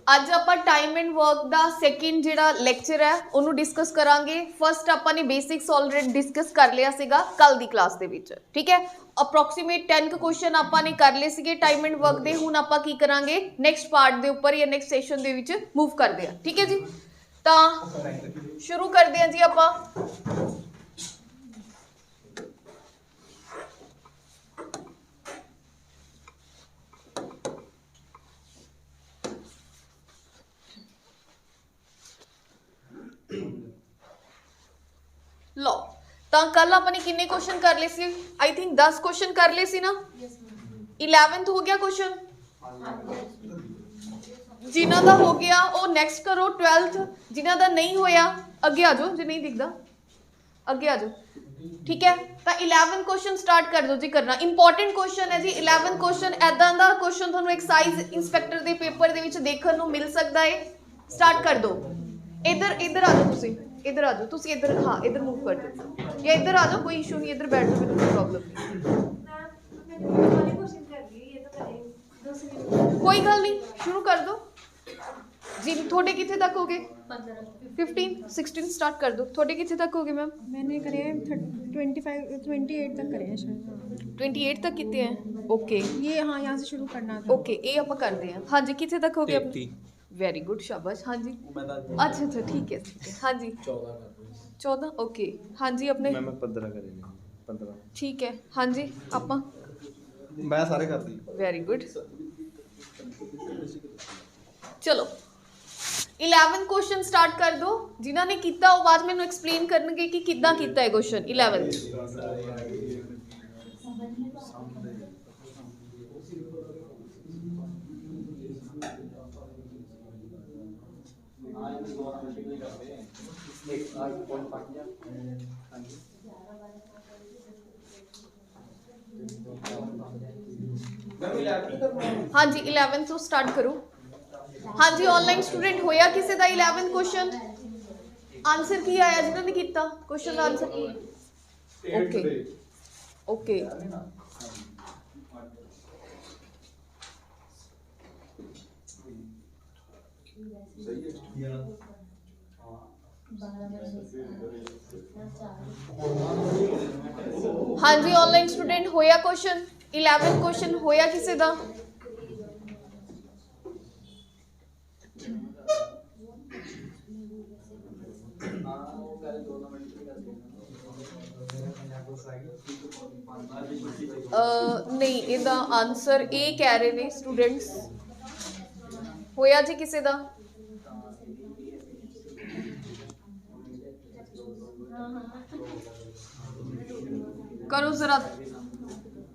ਅੱਜ ਆਪਾਂ time and work the second ਜਿਹੜਾ ਲੈਕਚਰ ਹੈ ਉਹਨੂੰ ਡਿਸਕਸ ਕਰਾਂਗੇ। ਫਸਟ ਆਪਾਂ ਨੇ ਬੇਸਿਕਸ ਆਲਰੇਡੀ ਡਿਸਕਸ ਕਰ ਲਿਆ ਸੀਗਾ ਕੱਲ ਦੀ ਕਲਾਸ ਦੇ ਵਿੱਚ, ਠੀਕ ਹੈ। ਅਪਰੋਕਸੀਮੇਟ 10 ਕੁਐਸਚਨ ਆਪਾਂ ਨੇ ਕਰ ਲਏ ਸੀਗੇ टाइम एंड वर्क ਦੇ। ਹੁਣ ਆਪਾਂ ਕੀ ਕਰਾਂਗੇ ਨੈਕਸਟ ਪਾਰਟ ਦੇ ਉੱਪਰ ਜਾਂ ਨੈਕਸਟ ਸੈਸ਼ਨ ਦੇ ਵਿੱਚ ਮੂਵ ਕਰਦੇ ਹਾਂ, ਠੀਕ ਹੈ ਜੀ। ਤਾਂ ਸ਼ੁਰੂ ਕਰਦੇ ਹਾਂ ਜੀ ਆਪਾਂ। लो तो कल अपने किन्ने क्वेश्चन कर ले सी? आई थिंक 10 क्वेश्चन कर ले सी ना। 11th हो गया क्वेश्चन, जिन्हों का हो गया वो नेक्स्ट करो। 12th जिन्हों का नहीं होया अगे आ जाओ, जो नहीं दिखता अगे आ जाओ, ठीक है। तो 11 क्वेश्चन स्टार्ट कर दो जी करना। इंपॉर्टेंट क्वेश्चन है जी 11 क्वेश्चन। ऐदा का क्वेश्चन थोड़ा एक्साइज इंस्पैक्टर के पेपर के देखने को मिल सकता है। स्टार्ट कर दो। इधर इधर आ जाओ, तुसी इधर आ जाओ, तुसी इधर, हाँ इधर मूव कर दो या इधर आ जाओ, कोई इशू नहीं, इधर बैठ जाओ, कोई प्रॉब्लम नहीं, कोई गल नहीं, शुरू कर दो जी। थोड़े कितने तक हो गए? 15 16 स्टार्ट कर दो। थोड़े कितने तक हो गए मैम? मैंने करे 28 तक करे हैं शायद। 28 तक कितने हैं? ओके ये हाँ यहाँ से शुरू करना था। ओके ये आप करते हैं। हाँ जी कितने तक हो गए अपने? वेरी गुड शाबाश। हाँ जी अच्छा अच्छा ठीक है ठीक है। हाँ जी 14 ओके। हाँ जी अपने 15 करे 15 ठीक है। हाँ जी आपा मैं सारे कर दी। Very good. चलो 11 क्वेश्चन स्टार्ट कर दो। जिन्हों ने किया वो बाद मैंने एक्सप्लेन करनगे कि किद्दां कीता है क्वेश्चन 11th। हाँ जी 11 तो स्टार्ट करो। हाँ जी ऑनलाइन स्टूडेंट होया किसी का 11 क्वेश्चन आंसर की आया जिन्होंने किया क्वेश्चन का आंसर? ओके ओके हाँ जी ऑनलाइन स्टूडेंट होया क्वेश्चन 11 क्वेश्चन होया किसी का? नहीं इहदा आंसर ए कह रहे ने स्टूडेंट्स। होया जी किसी का? करो जरा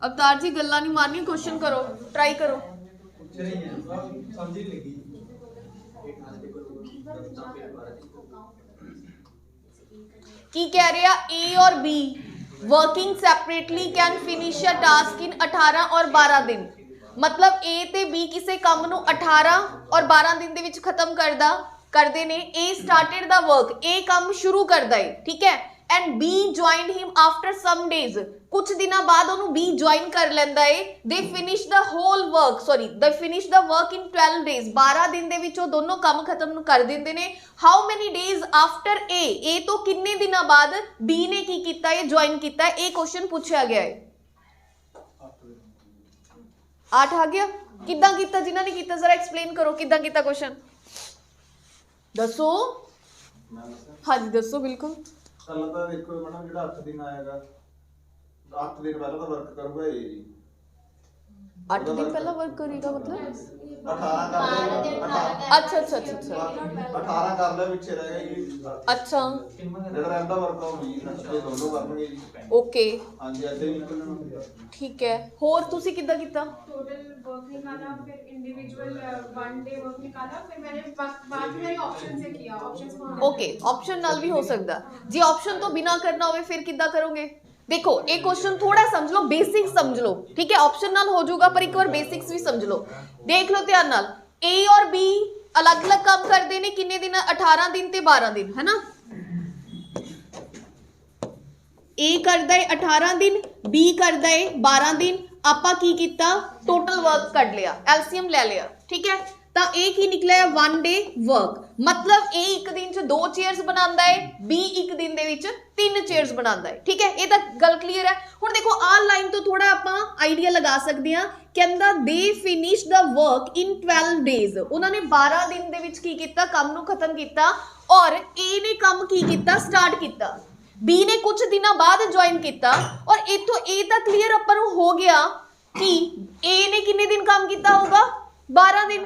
अवतार जी गल्ला नहीं मारनी, क्वेश्चन करो, ट्राई करो। की कह रहा ए और B working separately can finish a task in 18 और 12 दिन। मतलब ए ते बी किसी काम नू 18 और 12 दिन दे विच खत्म करदे ने। A started the work, A काम शुरू करदा है, ठीक है। And B joined him after some days, कुछ दिनों बाद उन्होंने बी ज्वाइन कर लेंदा है। They finish the whole work, sorry they finish the work in 12 days, 12 दिन दे विच दोनों काम खत्म कर देंदे ने। How many days after a तो किन्ने दिनों बाद बी ने की कीता है, ज्वाइन कीता है। ये क्वेश्चन पूछा गया है। 8 आ गया। किदां कीता जिन्हां ने कीता जरा एक्सप्लेन करो किदां कीता क्वेश्चन दसो। हाँ जी दसो बिल्कुल। ਕੱਲ ਤਾਂ ਦੇਖੋ ਮੈਡਮ ਜਿਹੜਾ 8 ਦਿਨ ਆਏਗਾ 8 ਦਿਨ ਪਹਿਲਾਂ ਤਾਂ ਵਰਕ ਕਰੂਗਾ ਇਹ ਜੀ। 8 दिन पहला वर्क करेगा मतलब 18 ਕਰ ਦੇ। अच्छा अच्छा अच्छा अच्छा 18 ਕਰ ਲੈ ਪਿੱਛੇ ਰਹੇਗਾ ਜੀ। अच्छा ਜਿਹੜਾ ਰਹਿੰਦਾ ਵਰਕ ਉਹ ਵੀ ਇਹ ਦੋਨੋਂ ਕਰਨਗੇ ਜੀ। ओके ਹਾਂਜੀ ਐਸੇ ਹੀ ਨਿਕਲਣਾ। ठीक है। होर तुसी किद्दां कीता? टोटल वर्क निकाला, फिर इंडिविजुअल 1 डे वर्क निकाला, फिर मैंने बाद में ऑप्शन से किया। ऑप्शंस ओके ऑप्शन नाल भी हो सकता जी। ऑप्शन तो बिना करना होवे फिर किद्दां करोगे? देखो एक क्वेश्चन थोड़ा समझ लो, बेसिक समझ लो, ठीक है। ऑप्शन नाल हो जाऊगा पर एक बार बेसिक्स भी समझ लो। देख लो ध्यान नाल, ए और बी अलग अलग काम करते हैं किन्ने दिन? 18 दिन ते 12 दिन, है ना। ए करदा है 18 दिन, बी करदा है 12 दिन। आपां की कीता? टोटल वर्क कढ लिया, एलसीएम ले लिया, ठीक है। ਤਾਂ ਇਹ ਕੀ ਨਿਕਲਿਆ 1 ਡੇ वर्क मतलब ए एक दिन च 2 चेयर्स बनांदा है बी एक दिन दे विच 3 चेयर्स बनांदा है ठीक है ये ਤਾਂ ਗੱਲ क्लीयर है ਹੁਣ देखो आ लाइन तो थोड़ा ਆਪਾਂ आइडिया लगा सकते हैं ਕਹਿੰਦਾ they finished the work in 12 days ਉਹਨਾਂ ਨੇ 12 दिन ਦੇ ਵਿੱਚ ਕੀ ਕੀਤਾ ਕੰਮ ਨੂੰ ਖਤਮ ਕੀਤਾ और ए ने ਕੰਮ ਕੀ ਕੀਤਾ ਸਟਾਰਟ ਕੀਤਾ बी ने कुछ दिनों बाद ज्वाइन किया और इथों ए तो क्लीयर अपन हो गया कि ए ने कितने दिन काम किया होगा 12 दिन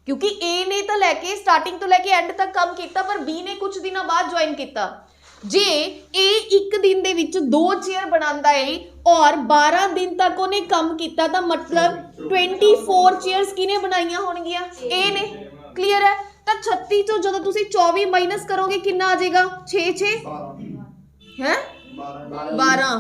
क्योंकि ए ने तो लैके स्टार्टिंग तो लैके एंड तक काम किया पर बी ने कुछ दिनों बाद ज्वाइन किया जे ए एक दिन दे विच 2 चेयर बनांदा है और 12 दिन तक उन्हें काम किया तो मतलब 24 चेयर्स किने बनाइया होणगियां ए ने क्लीयर है तो 36 चो जदों तुसीं 24 माइनस करोगे कितना आ जाएगा 6 है 12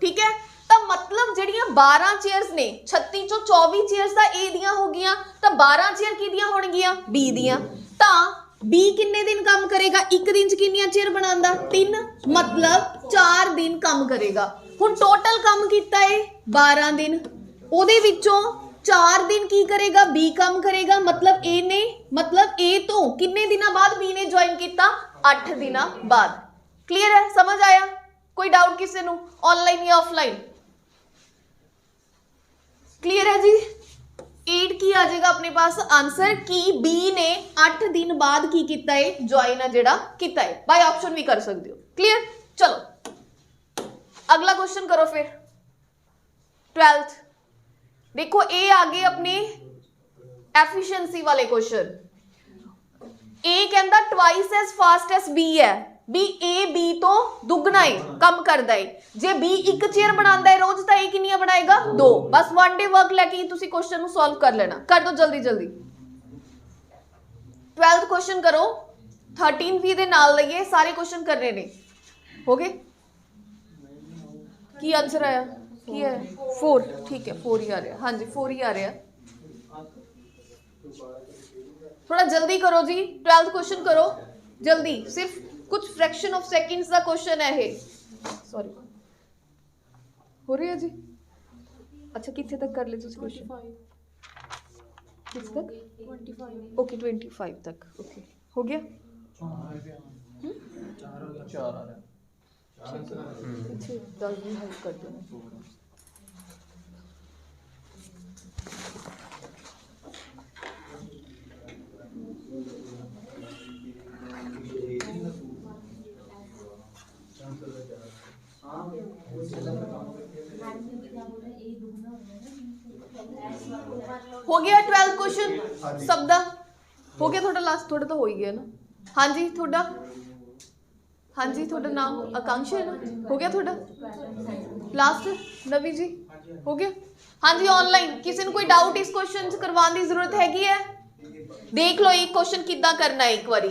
ठीक है तो मतलब जड़ियां 12 चेयर्स ने 36 चो 24 चेयर्स दा ए दियां हो गईयां तो 12 चेयर किदियां होणगियां बी दियां तो बी किन्ने दिन काम करेगा एक दिन च कितनियां चेयर बनांदा 3 मतलब 4 दिन काम करेगा हुण टोटल काम कीता है 12 दिन ओदे विचों 4 दिन की करेगा बी काम करेगा मतलब ए तो किन्ने दिनों बाद बी ने ज्वाइन किया 8 दिनों बाद क्लियर है समझ आया कोई डाउट किसी नु ऑनलाइन या ऑफलाइन क्लियर है जी 8 की आ जाएगा अपने पास आंसर कि बी ने 8 दिन बाद की किया है ज्वाइन है जेड़ा किया है बाय ऑप्शन भी कर सकते हो क्लियर चलो अगला क्वेश्चन करो फिर 12th देखो ए आगे अपने एफिशिएंसी वाले क्वेश्चन ए कहता twice as fast as B है बी ए बी तो दुगना है कम करता है जे बी एक चेयर बनाता है रोज तो ए कितनी बनाएगा 2 बस 1 डे वर्क लेके तुसी क्वेश्चन सॉल्व कर लेना कर दो जल्दी जल्दी 12th क्वेश्चन करो 13th भी दे नाल लइए सारे क्वेश्चन करने ने हो गए की आंसर आया की है 4 ठीक है 4 ही आ रहा हाँ जी 4 ही आ रहा थोड़ा जल्दी करो जी 12th क्वेश्चन करो जल्दी सिर्फ कुछ फ्रैक्शन ऑफ सेकंड्स का क्वेश्चन है सॉरी हो रही है जी अच्छा कितने तक कर ले तुम क्वेश्चन किस तक 25 ओके 25 तक ओके हो गया 4 आ रहा है 10 भी हेल्प कर दो हो गया 12th क्वेश्चन सबदा हो गया थोड़ा लास्ट थोड़ा तो हो ही गया ना हाँ जी थोड़ा हाँ जी थोड़ा नाम आकांक्षा है ना हो गया थोड़ा लास्ट नवी जी हो गया हाँ जी ऑनलाइन किसी ने कोई डाउट इस क्वेश्चन च करवाने की जरूरत हैगी है देख लो एक क्वेश्चन किद्दां करना है एक बारी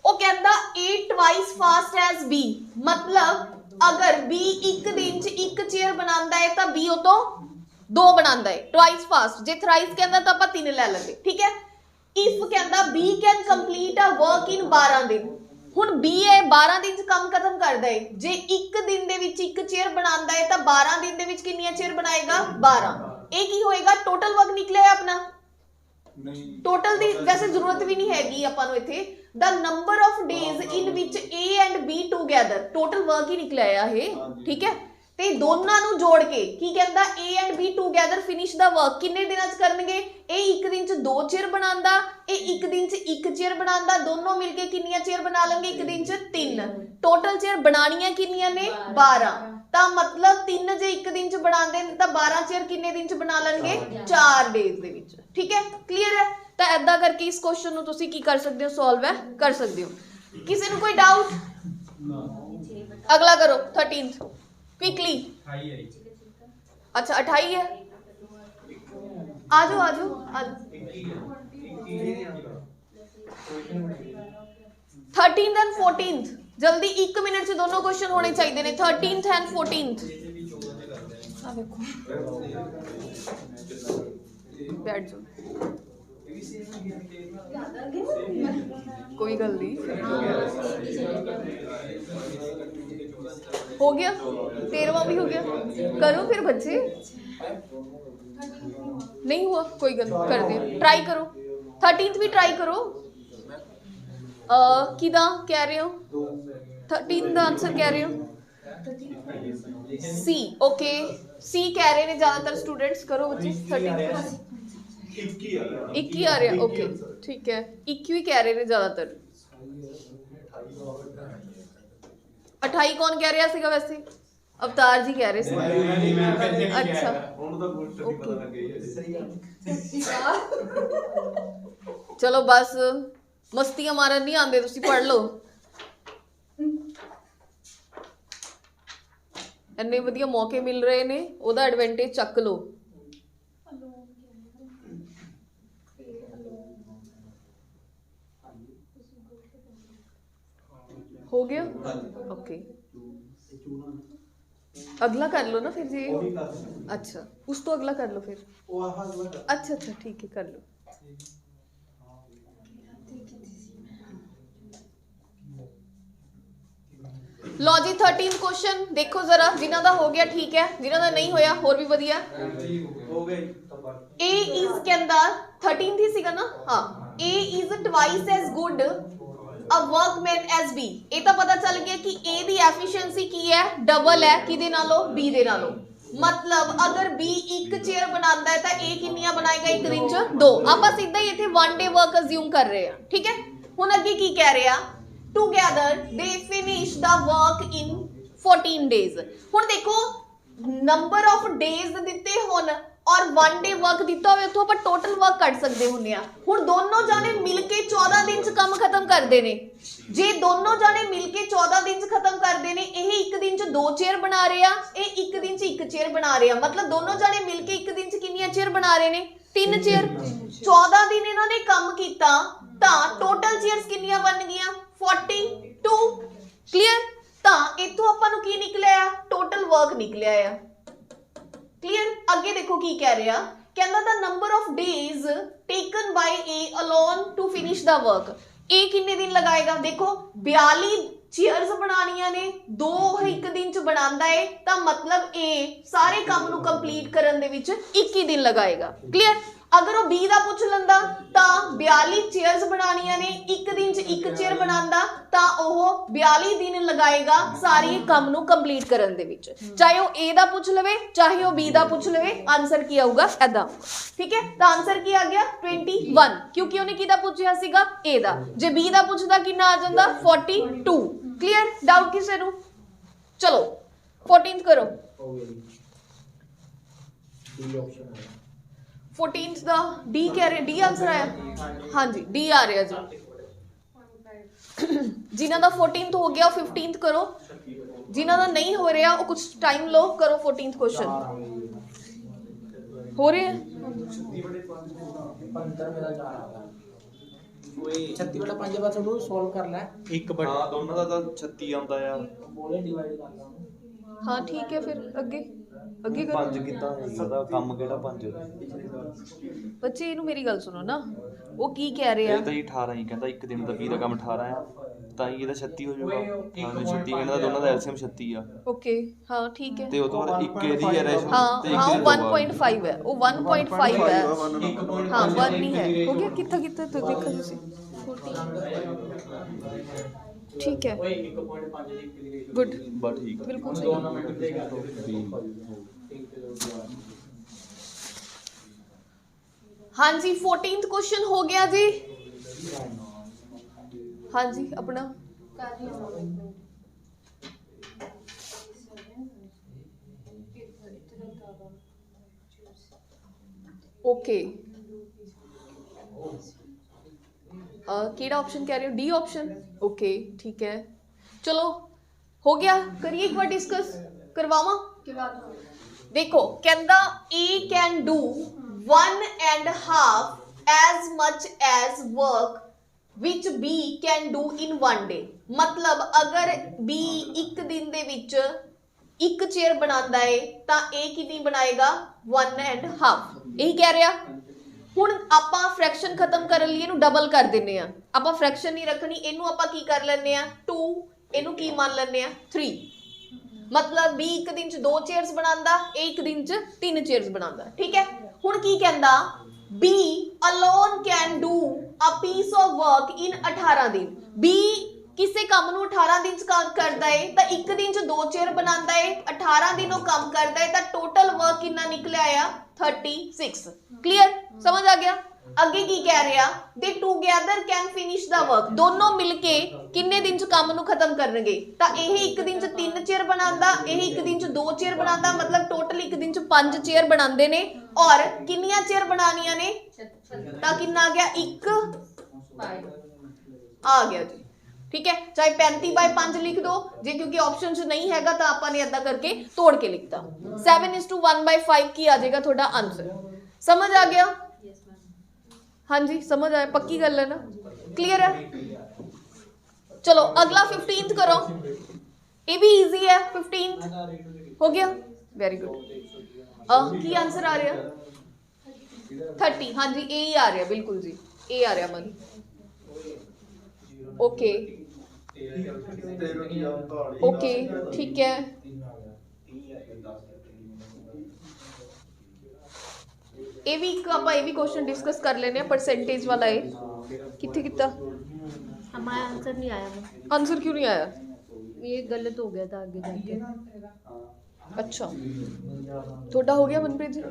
वो कहता ए ट्वाइस फास्ट एज बी मतलब अगर बी एक दिन च एक चेयर बनाता है तो बी तो 2 बनाता है ट्वाइस फास्ट जे थ्राइस कहता तो आप 3 ले लेंगे ठीक है इफ कहता B can complete a work in 12 दिन हुण बी है 12 दिन च काम खत्म करदा है जे एक दिन दे विच एक चेयर बनाता है तो 12 दिन दे विच कितनी चेयर बनाएगा 12 ए की होएगा टोटल वर्क निकले अपना टोटल दी वैसे जरूरत भी नहीं हैगी अपन नु इथे the number of days in which A and B together total work ही निकल आया है ठीक है ते दोनों नु जोड़ के की कहंदा A and B together finish the work किन्ने दिनां च करनगे ए एक दिन च 2 चेयर बनांदा ए एक दिन च एक चेयर बनांदा दोनों मिलके कितनी चेयर बना लेंगे एक दिन च 3 टोटल चेयर बनानियां कितनियां ने 12 ता मतलब 3 जे एक दिन च बनांदे ने ता 12 चेयर कितने दिन च बना लेंगे 4 डेज दे विच ठीक है क्लियर है तो ऐदा करके इस क्वेश्चन नु तुसी की कर सकते हो सॉल्व है कर सकते हो किसी ने कोई डाउट अगला करो 13th क्विकली अच्छा 28 है आ जाओ 13th एंड 14th जल्दी 1 मिनट से दोनों क्वेश्चन होने चाहिए ने 13th एंड 14th आ देखो बैठ जाओ कोई गल नहीं हो गया 13वां भी हो गया करो फिर बच्चे नहीं हुआ, कोई गल कर दे, ट्राई करो 13th भी ट्राई करो। किदा कह रहे हो 13 का आंसर कह रहे हो सी। ओके सी कह रहे हैं ज्यादातर स्टूडेंट्स। करो बच्चे 13 21 आ रहा। ओके ठीक है 21 कह रहे हैं ज्यादातर। 28 कौन कह रहा सीगा वैसे? अवतार जी कह रहे थे। अच्छा ओके चलो बस मस्तियां मारन नहीं आंदे, तुसी पढ़ लो। इन्ने वधिया मौके मिल रहे ने, ओदा एडवांटेज चक लो। हो गया ओके अगला कर लो ना फिर जी। अच्छा उस तो अगला कर लो फिर। अच्छा अच्छा ठीक है कर लो। लो जी 13th क्वेश्चन देखो जरा, जिन्हों का हो गया ठीक है, जिन्हों का नहीं होया होर भी वधिया। ए इज कहंदा 13th ही सीगा ना। हाँ A is twice as good a workman as B. ये तो पता चल गया कि ए दी एफिशिएंसी की है, डबल है किदे नालों? बी दे नालों। मतलब अगर बी एक चेयर बनाता है तो ए कितनियां बनाएगा एक दिन च? 2। आप सीधा ही इत्थे 1 डे वर्क अज्यूम कर रहे हैं, ठीक है। हुण अगे की कह रहे हैं? Together they finish the work in 14 days. हुण देखो नंबर ऑफ डेज दिते होन और 1 डे वर्क दिता होवे, उत्थों आप टोटल वर्क कट सकते हुंदे आ। हुण दोनों जाने मिलके 14 दिन च काम खत्म करदे ने। जे दोनों जाने मिलके 14 दिन च खत्म करदे ने, यह एक दिन च 2 चेयर बना रहे आ, ये एक दिन च 1 चेयर बना रहे आ। मतलब दोनों जाने मिलके एक दिन च कितनी चेयर बना रहे ने? 3 चेयर। 14 दिन इन्होंने काम किया तो टोटल चेयर्स कितनियां बन गईयां? 42। क्लियर? तो इत्थों आपां नूं की निकलिया? टोटल वर्क निकलिया है। क्लियर? आगे देखो की कह रहा, कहंदा the number of days taken by A alone to finish the work. A कितने दिन लगाएगा? देखो 42 चेयर्स बनानियां ने, 2 एक दिन च बनांदा है, तो मतलब ए सारे काम नूं कंप्लीट करन दे विच 21 दिन लगाएगा। क्लियर? अगर वो बी का पूछ लंदा तो 42 चेयर्स बनानियां ने, एक दिन च 1 चेयर बनांदा तो वह 42 दिन लगाएगा सारे काम नूं कंप्लीट करन दे विच। चाहे वो ए दा पूछ लवे चाहे वो बी दा पूछ लवे, आंसर की आऊगा ऐदा। ठीक है तो आंसर की आ गया 21, क्योंकि उन्हें किदा पूछया सीगा? ए दा। जे बी दा पूछदा कितना आ जांदा? 42। क्लियर? डाउट किसे नूं? चलो 14th करो। 14th का डी कह रहे, डी आंसर आया। हाँ जी डी आ रहा जी। जिन्हों का 14th हो गया 15th करो, जिन्हों का नहीं हो रहा वो कुछ टाइम लो, करो 14th क्वेश्चन। हो रहे हैं 36 बटा 5 बस ਉਹਨੂੰ ਸੋਲਵ ਕਰ ਲੈ। ਇੱਕ ਬਟ ਹਾਂ ਦੋਨਾਂ ਦਾ 36 ਆਉਂਦਾ ਆ। ਬੋਲੇ ਡਿਵਾਈਡ ਕਰ ਲਾ। हाँ ठीक है फिर अगे अगे करो। 5 ਕਿੱਦਾਂ ਹੈ ਇਹਦਾ ਕੰਮ ਕਿਹੜਾ 5? ਬੱਚੇ ਇਹਨੂੰ ਮੇਰੀ ਗੱਲ ਸੁਣੋ ਨਾ, ਉਹ ਕੀ ਕਹਿ ਰਹੇ ਆ? ਇਹ ਤਾਂ ਹੀ 18 ਹੀ ਕਹਿੰਦਾ, ਇੱਕ ਦਿਨ ਦਾ 20 ਦਾ ਕੰਮ 18 ਆ, ਤਾਂ ਹੀ ਇਹਦਾ 36 ਹੋ ਜਾਊਗਾ। ਹਾਂ 36 ਕਹਿੰਦਾ ਦੋਨਾਂ ਦਾ ਐਲਸੀਐਮ 36 ਆ। ओके हाँ ठीक है। ਤੇ ਉਹ ਤੋਂ ਬਾਅਦ ਇੱਕ ਇਹਦੀ ਹੈ ਰੈਸ਼ਨ हाँ ਤੇ हाँ ਇੱਕ वो 1.5 है, वो 1.5 है। हाँ 1 नहीं है। हो गया कितना कितना तो देखा तुसी 14 ठीक है ਓਏ 1.5 ਦੀ ਫਿਗਰ गुड ਬਸ ਠੀਕ ਆ। बिल्कुल ਦੋ सही। ਨੰਬਰ ਦੇ ਕਰ ਦੋ। हाँ जी 14th क्वेश्चन हो गया जी। हाँ जी अपना ओके केड़ा ऑप्शन कह रहे हो? D option. ओके ठीक है चलो हो गया, करिए एक बार डिस्कस करवावा। देखो कहंदा ए can do 1.5 as much as work which B can do in 1 day। मतलब अगर B एक दिन दे विच 1 चेयर बनांदा है तो A कितनी बनाएगा? 1.5। यही कह रहा। हुण आपां फ्रैक्शन खत्म करन लई इहनूं डबल कर दिंने आ। आपां फ्रैक्शन नहीं रखनी, इहनूं आपां की कर लैंदे आ 2, इहनूं की मान लैंदे आ 3। मतलब B एक दिन च 2 चेयर्स बनांदा, एक दिन च 3 चेयर्स बनांदा। ठीक है ਹੁਣ ਕੀ ਕਹਿੰਦਾ B alone can do a piece of work in 18 ਦਿਨ। B ਕਿਸੇ ਕੰਮ ਨੂੰ 18 ਦਿਨ ਚ ਕੰਮ ਕਰਦਾ ਹੈ ਤਾਂ ਇੱਕ ਦਿਨ ਚ 2 ਚੇਅਰ ਬਣਾਉਂਦਾ ਹੈ, 18 ਦਿਨ ਉਹ ਕੰਮ ਕਰਦਾ ਹੈ ਤਾਂ ਟੋਟਲ ਵਰਕ ਕਿੰਨਾ ਨਿਕਲਿਆ ਆ 36। ਕਲੀਅਰ, ਸਮਝ ਆ ਗਿਆ। ਅੱਗੇ ਕੀ ਕਹਿ ਰਿਹਾ, ਦੇ together can finish the work, ਦੋਨੋਂ ਮਿਲ ਕੇ ਕਿੰਨੇ ਦਿਨ ਚ ਕੰਮ ਨੂੰ ਖਤਮ ਕਰਨਗੇ। ਤਾਂ ਇਹ ਇੱਕ ਦਿਨ ਚ 3 ਚੇਅਰ ਬਣਾਉਂਦਾ, ਇਹ ਇੱਕ ਦਿਨ ਚ 2 ਚੇਅਰ ਬਣਾਉਂਦਾ, ਮਤਲਬ ਟੋਟਲ ਇੱਕ ਦਿਨ ਚ 5 ਚੇਅਰ ਬਣਾਉਂਦੇ ਨੇ। ਔਰ ਕਿੰਨੀਆਂ ਚੇਅਰ ਬਣਾਉਣੀਆਂ ਨੇ ਤਾਂ ਕਿੰਨਾ ਆ ਗਿਆ 1 ਆ ਗਿਆ ਜੀ। ठीक है, चाहे 35/5 लिख दो जे, क्योंकि ऑप्शन च नहीं हैगा तो आपने ऐसा करके तोड़ के लिखता। 7:1/5 की आ जाएगा थोड़ा आंसर। समझ आ गया? हाँ जी समझ आया, पक्की गल है ना, क्लियर है। चलो अगला 15th करो, ये भी इजी है। 15th हो गया, वेरी गुड। की आंसर आ रहा 30, हाँ जी ए ही आ रहा, बिल्कुल जी ए आ रहा मन। ओके ओके ठीक है, ये भी ਆਪਾਂ ਇਹ ਵੀ क्वेश्चन डिस्कस कर लेने परसेंटेज वाला है। कितने कितना हमारा आंसर नहीं आया वो, आंसर क्यों नहीं आया? ये गलत हो गया था आगे जाके। अच्छा थोड़ा हो गया मनप्रीत जी,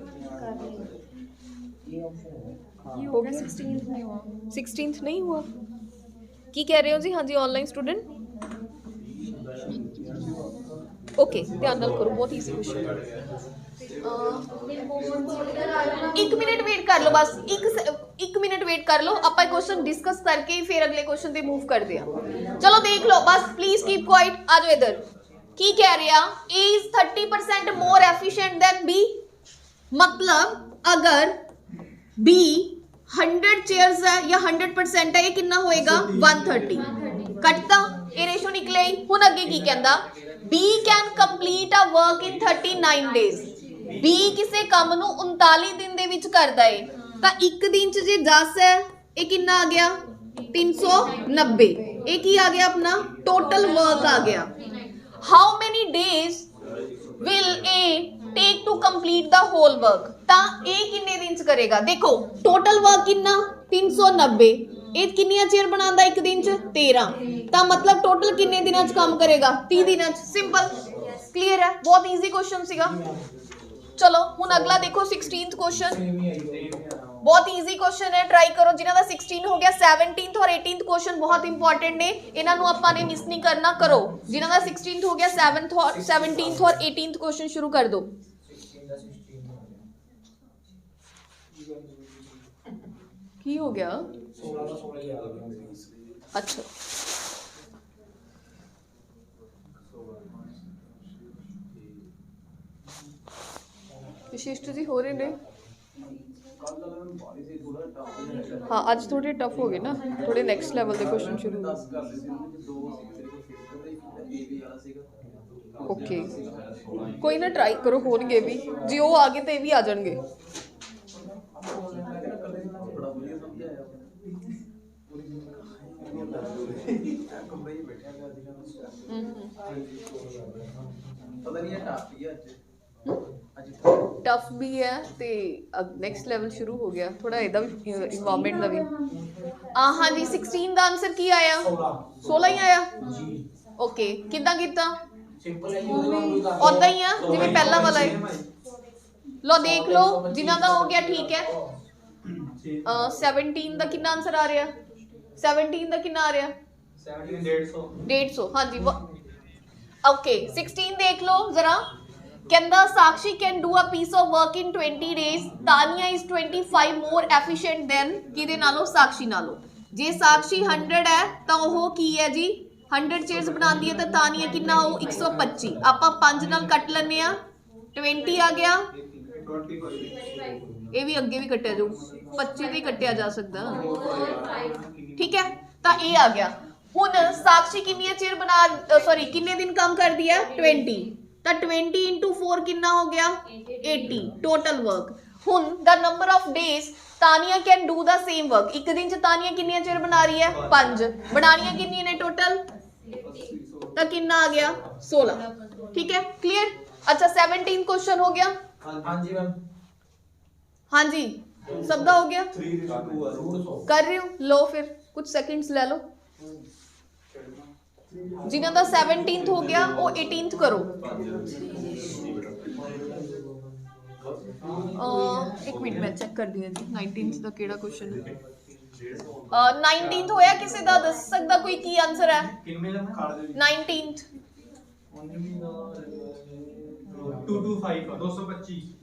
हो गया 16th नहीं हुआ। 16th नहीं हुआ की कह रहे हो जी? हाँ जी ऑनलाइन स्टूडेंट ओके, ध्यान नाल करो, बहुत ईजी क्वेश्चन। 1 मिनट वेट कर लो बस, 1 मिनट वेट कर लो, आप क्वेश्चन डिस्कस करके ही फिर अगले क्वेश्चन पे मूव कर दिया। चलो देख लो बस, प्लीज कीप क्वाइट। आ जाओ इधर। की कह रहा A is 30% more efficient then B, मतलब अगर B 100 चेयर्स है या 100% है, ये कितना होएगा 130। कटता ये रेशो निकले। हुन अगे की कहंदा B can complete a work in 39 days. B किसे काम नू 39 दिन दे विच करदा है तां एक दिन च जे 10 है, ये कितना आ गया 390। ये की आ गया अपना टोटल वर्क आ गया। How many days will A take to complete the whole work, ता ए किन्ने दिन च करेगा। देखो टोटल वर्क कितना 390, ए किन्नियां चेयर बनांदा एक दिन च 13, ता मतलब टोटल किन्ने दिनां च काम करेगा 30 दिनां च। सिंपल, क्लियर है, बहुत इजी क्वेश्चन सीगा। चलो हुन अगला देखो 16th क्वेश्चन, बहुत इजी क्वेश्चन है, ट्राई करो। जिन्हां दा 16 हो गया, 17th और 18th क्वेश्चन बहुत इंपॉर्टेंट ने, इन्हां नूं आपां ने मिस नहीं करना। करो जिन्हां दा 16th हो गया, 17th और 18th क्वेश्चन शुरू कर दो। की हो गया? अच्छा विशिष्ट जी हो रहे ने, हाँ आज थोड़े टफ हो गए ना, थोड़े नेक्स्ट लेवल के क्वेश्चन शुरू। ओके कोई ना, ट्राई करो, होणगे भी जी, वो आ गए तो ये भी आ जाएंगे। टफ भी है ते नेक्स्ट लेवल शुरू हो गया, थोड़ा इहदा भी इन्वायरमेंट दा भी। हाँ जी 16 का आंसर की आया 16 ही आया। ओके कितना कीता? ओदा ही है जिवें पहला वाला है। लो देख लो जिन्हां दा हो गया ठीक है। 17 का कितना आंसर आ रहा? 17 का कितना आ रहा? 150। हाँ जी ओके 16 देख लो जरा। कहंदा Sakshi can do a piece of work in 20 days, Tania is 25 more efficient than किदे नालों? साक्षी नालों। जे साक्षी 100 है तो वह की है जी 100 चेयर्स बनाती है, तो तानिया कितना हो 125। आपां 5 नाल कट लैने आ, 20 आ गया। ये भी अगे भी कटिया जाऊ, 25 भी कटिया जा सकता, ठीक है। तो ये आ गया। हुण साक्षी कितनी चेयर बना, सॉरी कितने दिन काम कर दिया 20, तो 20 × 4 कितना हो गया 80 टोटल वर्क। हुण the number of days Tania can do the same work. एक दिन च तानिया कितनी चेयर बना रही है 5, बनानिया कितनी ने टोटल, तो कितना आ गया 16, ठीक है क्लियर। अच्छा 17 क्वेश्चन हो गया। हाँ जी मैम। हाँ जी सब दा हो गया 3:2 ਆ कर रहे हो लो फिर कुछ सेकंड्स ले लो जिन्हों का 17th हो गया वो 18th करो एक मिनट मैं चेक कर दिया जी 19th का केड़ा क्वेश्चन है 19th होया किसी का दस सकता कोई की आंसर है 19th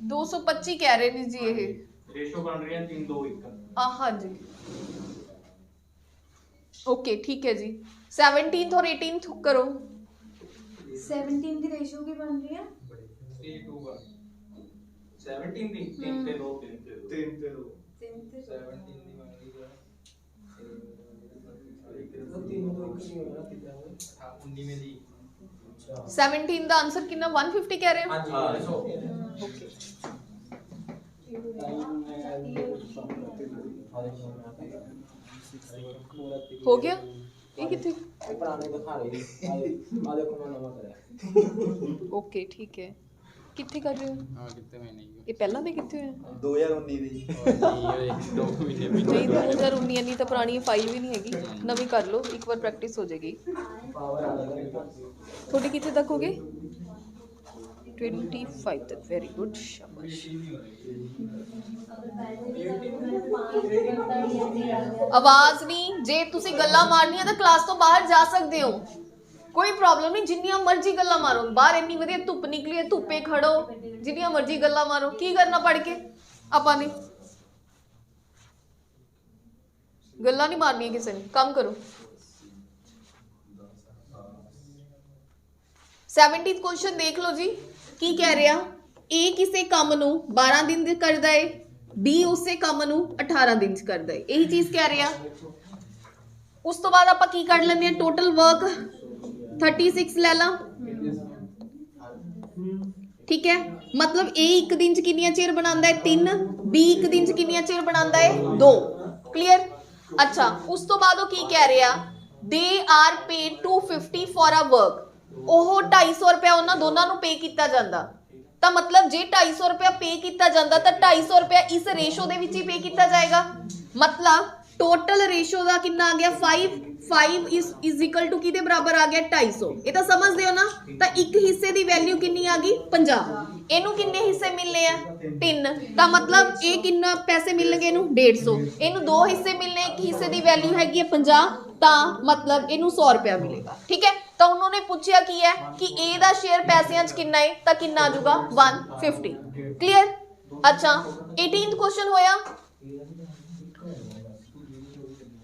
225 कह रहे हैं जी ये रेशो बन रही है 3-2-1 हाँ जी ओके ठीक है जी 17th और 18th करो 17 की रेशियो की बन रही है 3-2-1 17 ਦੀ 3-2 3 ਤੇ 2 17 ਦੀ ਬਣ ਗਈ ਹੈ 19 ਦੀ 17 ਦਾ ਆਨਸਰ ਕਿੰਨਾ 150 ਕਹਿ ਰਹੇ ਹੋ ओके हो गया ये कितने ਪੁਰਾਣੇ ਦਿਖਾ ਰਹੇ ਆ ਦੇਖੋ ਮੈਂ ਨਵਾਂ ਕਰਿਆ ओके ठीक है कितने कर रहे हो ਹਾਂ ਕਿਤੇ ਮੈਂ ਨਹੀਂ ये पहला दे कितने हुए 2019 ਦੀ ਨਹੀਂ ਓਏ 2 ਮਹੀਨੇ ਵੀ नहीं 2019 नहीं तो पुरानी फाइल भी नहीं हैगी नवी कर लो एक बार प्रैक्टिस हो जाएगी ਪਾਵਰ ਆ ਗਿਆ थोड़ी कितने तक हो गए 25 तक वेरी गुड शाबाश आवाज नहीं जे तुसी गल्ला मारनी है तो क्लास तो बाहर जा सकते हो कोई प्रॉब्लम नहीं जिन्नियां मर्जी गल्ला मारो बाहर इतनी वधिया धुप निकली है धुप्पे खड़ो जिन्नियां मर्जी गल्ला मारो की करना पढ़ के आपां ने गल्ला नहीं मारनी किसी ने काम करो 17th क्वेश्चन देख लो जी की कह रहा ए किसी काम नू 12 दिन करदा है बी उसे काम नू 18 दिन च करदा है यही चीज कह रहा उस तो बाद आपां की कर लेंगे टोटल वर्क 36 ले ला ठीक है मतलब ए एक दिन च कितनियां चेयर बनांदा है 3 बी एक दिन च कितनियां चेयर बनांदा है 2 क्लियर अच्छा उस तो बाद वो की कह रहा they are paid 250 for a work ਉਹ 250 ਰੁਪਏ ਉਹਨਾਂ ਦੋਨਾਂ ਨੂੰ ਪੇ ਕੀਤਾ ਜਾਂਦਾ ਤਾਂ ਮਤਲਬ ਜੇ 250 ਰੁਪਏ ਪੇ ਕੀਤਾ ਜਾਂਦਾ ਤਾਂ 250 ਰੁਪਏ ਇਸ ਰੇਸ਼ੋ ਦੇ ਵਿੱਚ ਹੀ ਪੇ ਕੀਤਾ ਜਾਏਗਾ ਮਤਲਬ ਟੋਟਲ ਰੇਸ਼ੋ ਦਾ ਕਿੰਨਾ ਆ ਗਿਆ 5 ਇਜ਼ ਇਕੁਅਲ ਟੂ ਕਿਹਦੇ ਬਰਾਬਰ ਆ ਗਿਆ 250 ਇਹ ਤਾਂ ਸਮਝਦੇ ਹੋ ਨਾ ਤਾਂ ਇੱਕ ਹਿੱਸੇ ਦੀ ਵੈਲਿਊ ਕਿੰਨੀ ਆ ਗਈ 50 ਇਹਨੂੰ ਕਿੰਨੇ ਹਿੱਸੇ ਮਿਲਨੇ ਆ 3 ਤਾਂ ਮਤਲਬ ਇਹ ਕਿੰਨਾ ਪੈਸੇ ਮਿਲਣਗੇ ਇਹਨੂੰ 150 ਇਹਨੂੰ ਦੋ ਹਿੱਸੇ ਮਿਲਨੇ ਇੱਕ ਹਿੱਸੇ ਦੀ ਵੈਲਿਊ ਹੈਗੀ ਹੈ 50 ਤਾਂ ਮਤਲਬ ਇਹਨੂੰ 100 ਰੁਪਏ ਮਿਲੇਗਾ ਠੀਕ ਹੈ ਤਾਂ ਉਹਨਾਂ ਨੇ ਪੁੱਛਿਆ ਕੀ ਹੈ ਕਿ A ਦਾ ਸ਼ੇਅਰ ਪੈਸਿਆਂ 'ਚ ਕਿੰਨਾ ਹੈ ਤਾਂ ਕਿੰਨਾ ਆ ਜਾਊਗਾ 150 ਕਲੀਅਰ ਅੱਛਾ 18th ਕੁਐਸਚਨ ਹੋਇਆ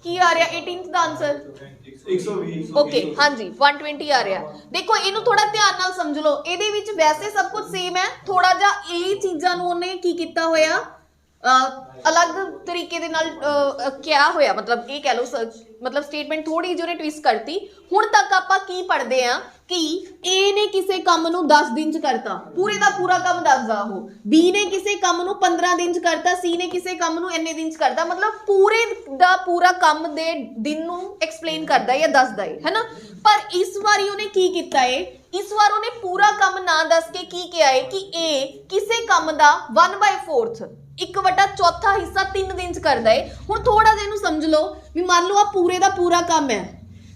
ਕੀ ਆ ਰਿਹਾ 18th ਦਾ ਆਨਸਰ 120 ਓਕੇ ਹਾਂਜੀ 120 ਆ ਰਿਹਾ ਦੇਖੋ ਇਹਨੂੰ ਥੋੜਾ ਧਿਆਨ ਨਾਲ ਸਮਝ ਲਓ ਇਹਦੇ ਵਿੱਚ ਵੈਸੇ ਸਭ ਕੁਝ ਸੇਮ ਹੈ ਥੋੜਾ ਜਿਹਾ ਇਹ ਚੀਜ਼ਾਂ ਨੂੰ ਉਹਨੇ ਕੀ ਕੀਤਾ ਹੋਇਆ अलग तरीके दे नाल क्या होया मतलब ये कह लो मतलब स्टेटमेंट थोड़ी जी ट्विस्ट करती हुण तक आपां की पढ़दे आ कि ए ने किसी काम नूं 10 दिन च करता पूरे दा पूरा काम दसदा हो बी ने किसी काम नूं 15 दिन च करता सी ने किसी काम नूं इन्ने दिन च करता मतलब पूरे दा पूरा काम दे दिन नूं एक्सप्लेन करदा या दसदा है ना पर इस बारी उन्हें की कीता है इस बार उन्हें पूरा काम ना दस के की किया है कि ए किसी काम दा 1/4 1/4 हिस्सा 3 दिन च करदा है हुण थोड़ा जिहा इहनूं समझ लो भी मान लो आ पूरे दा पूरा काम है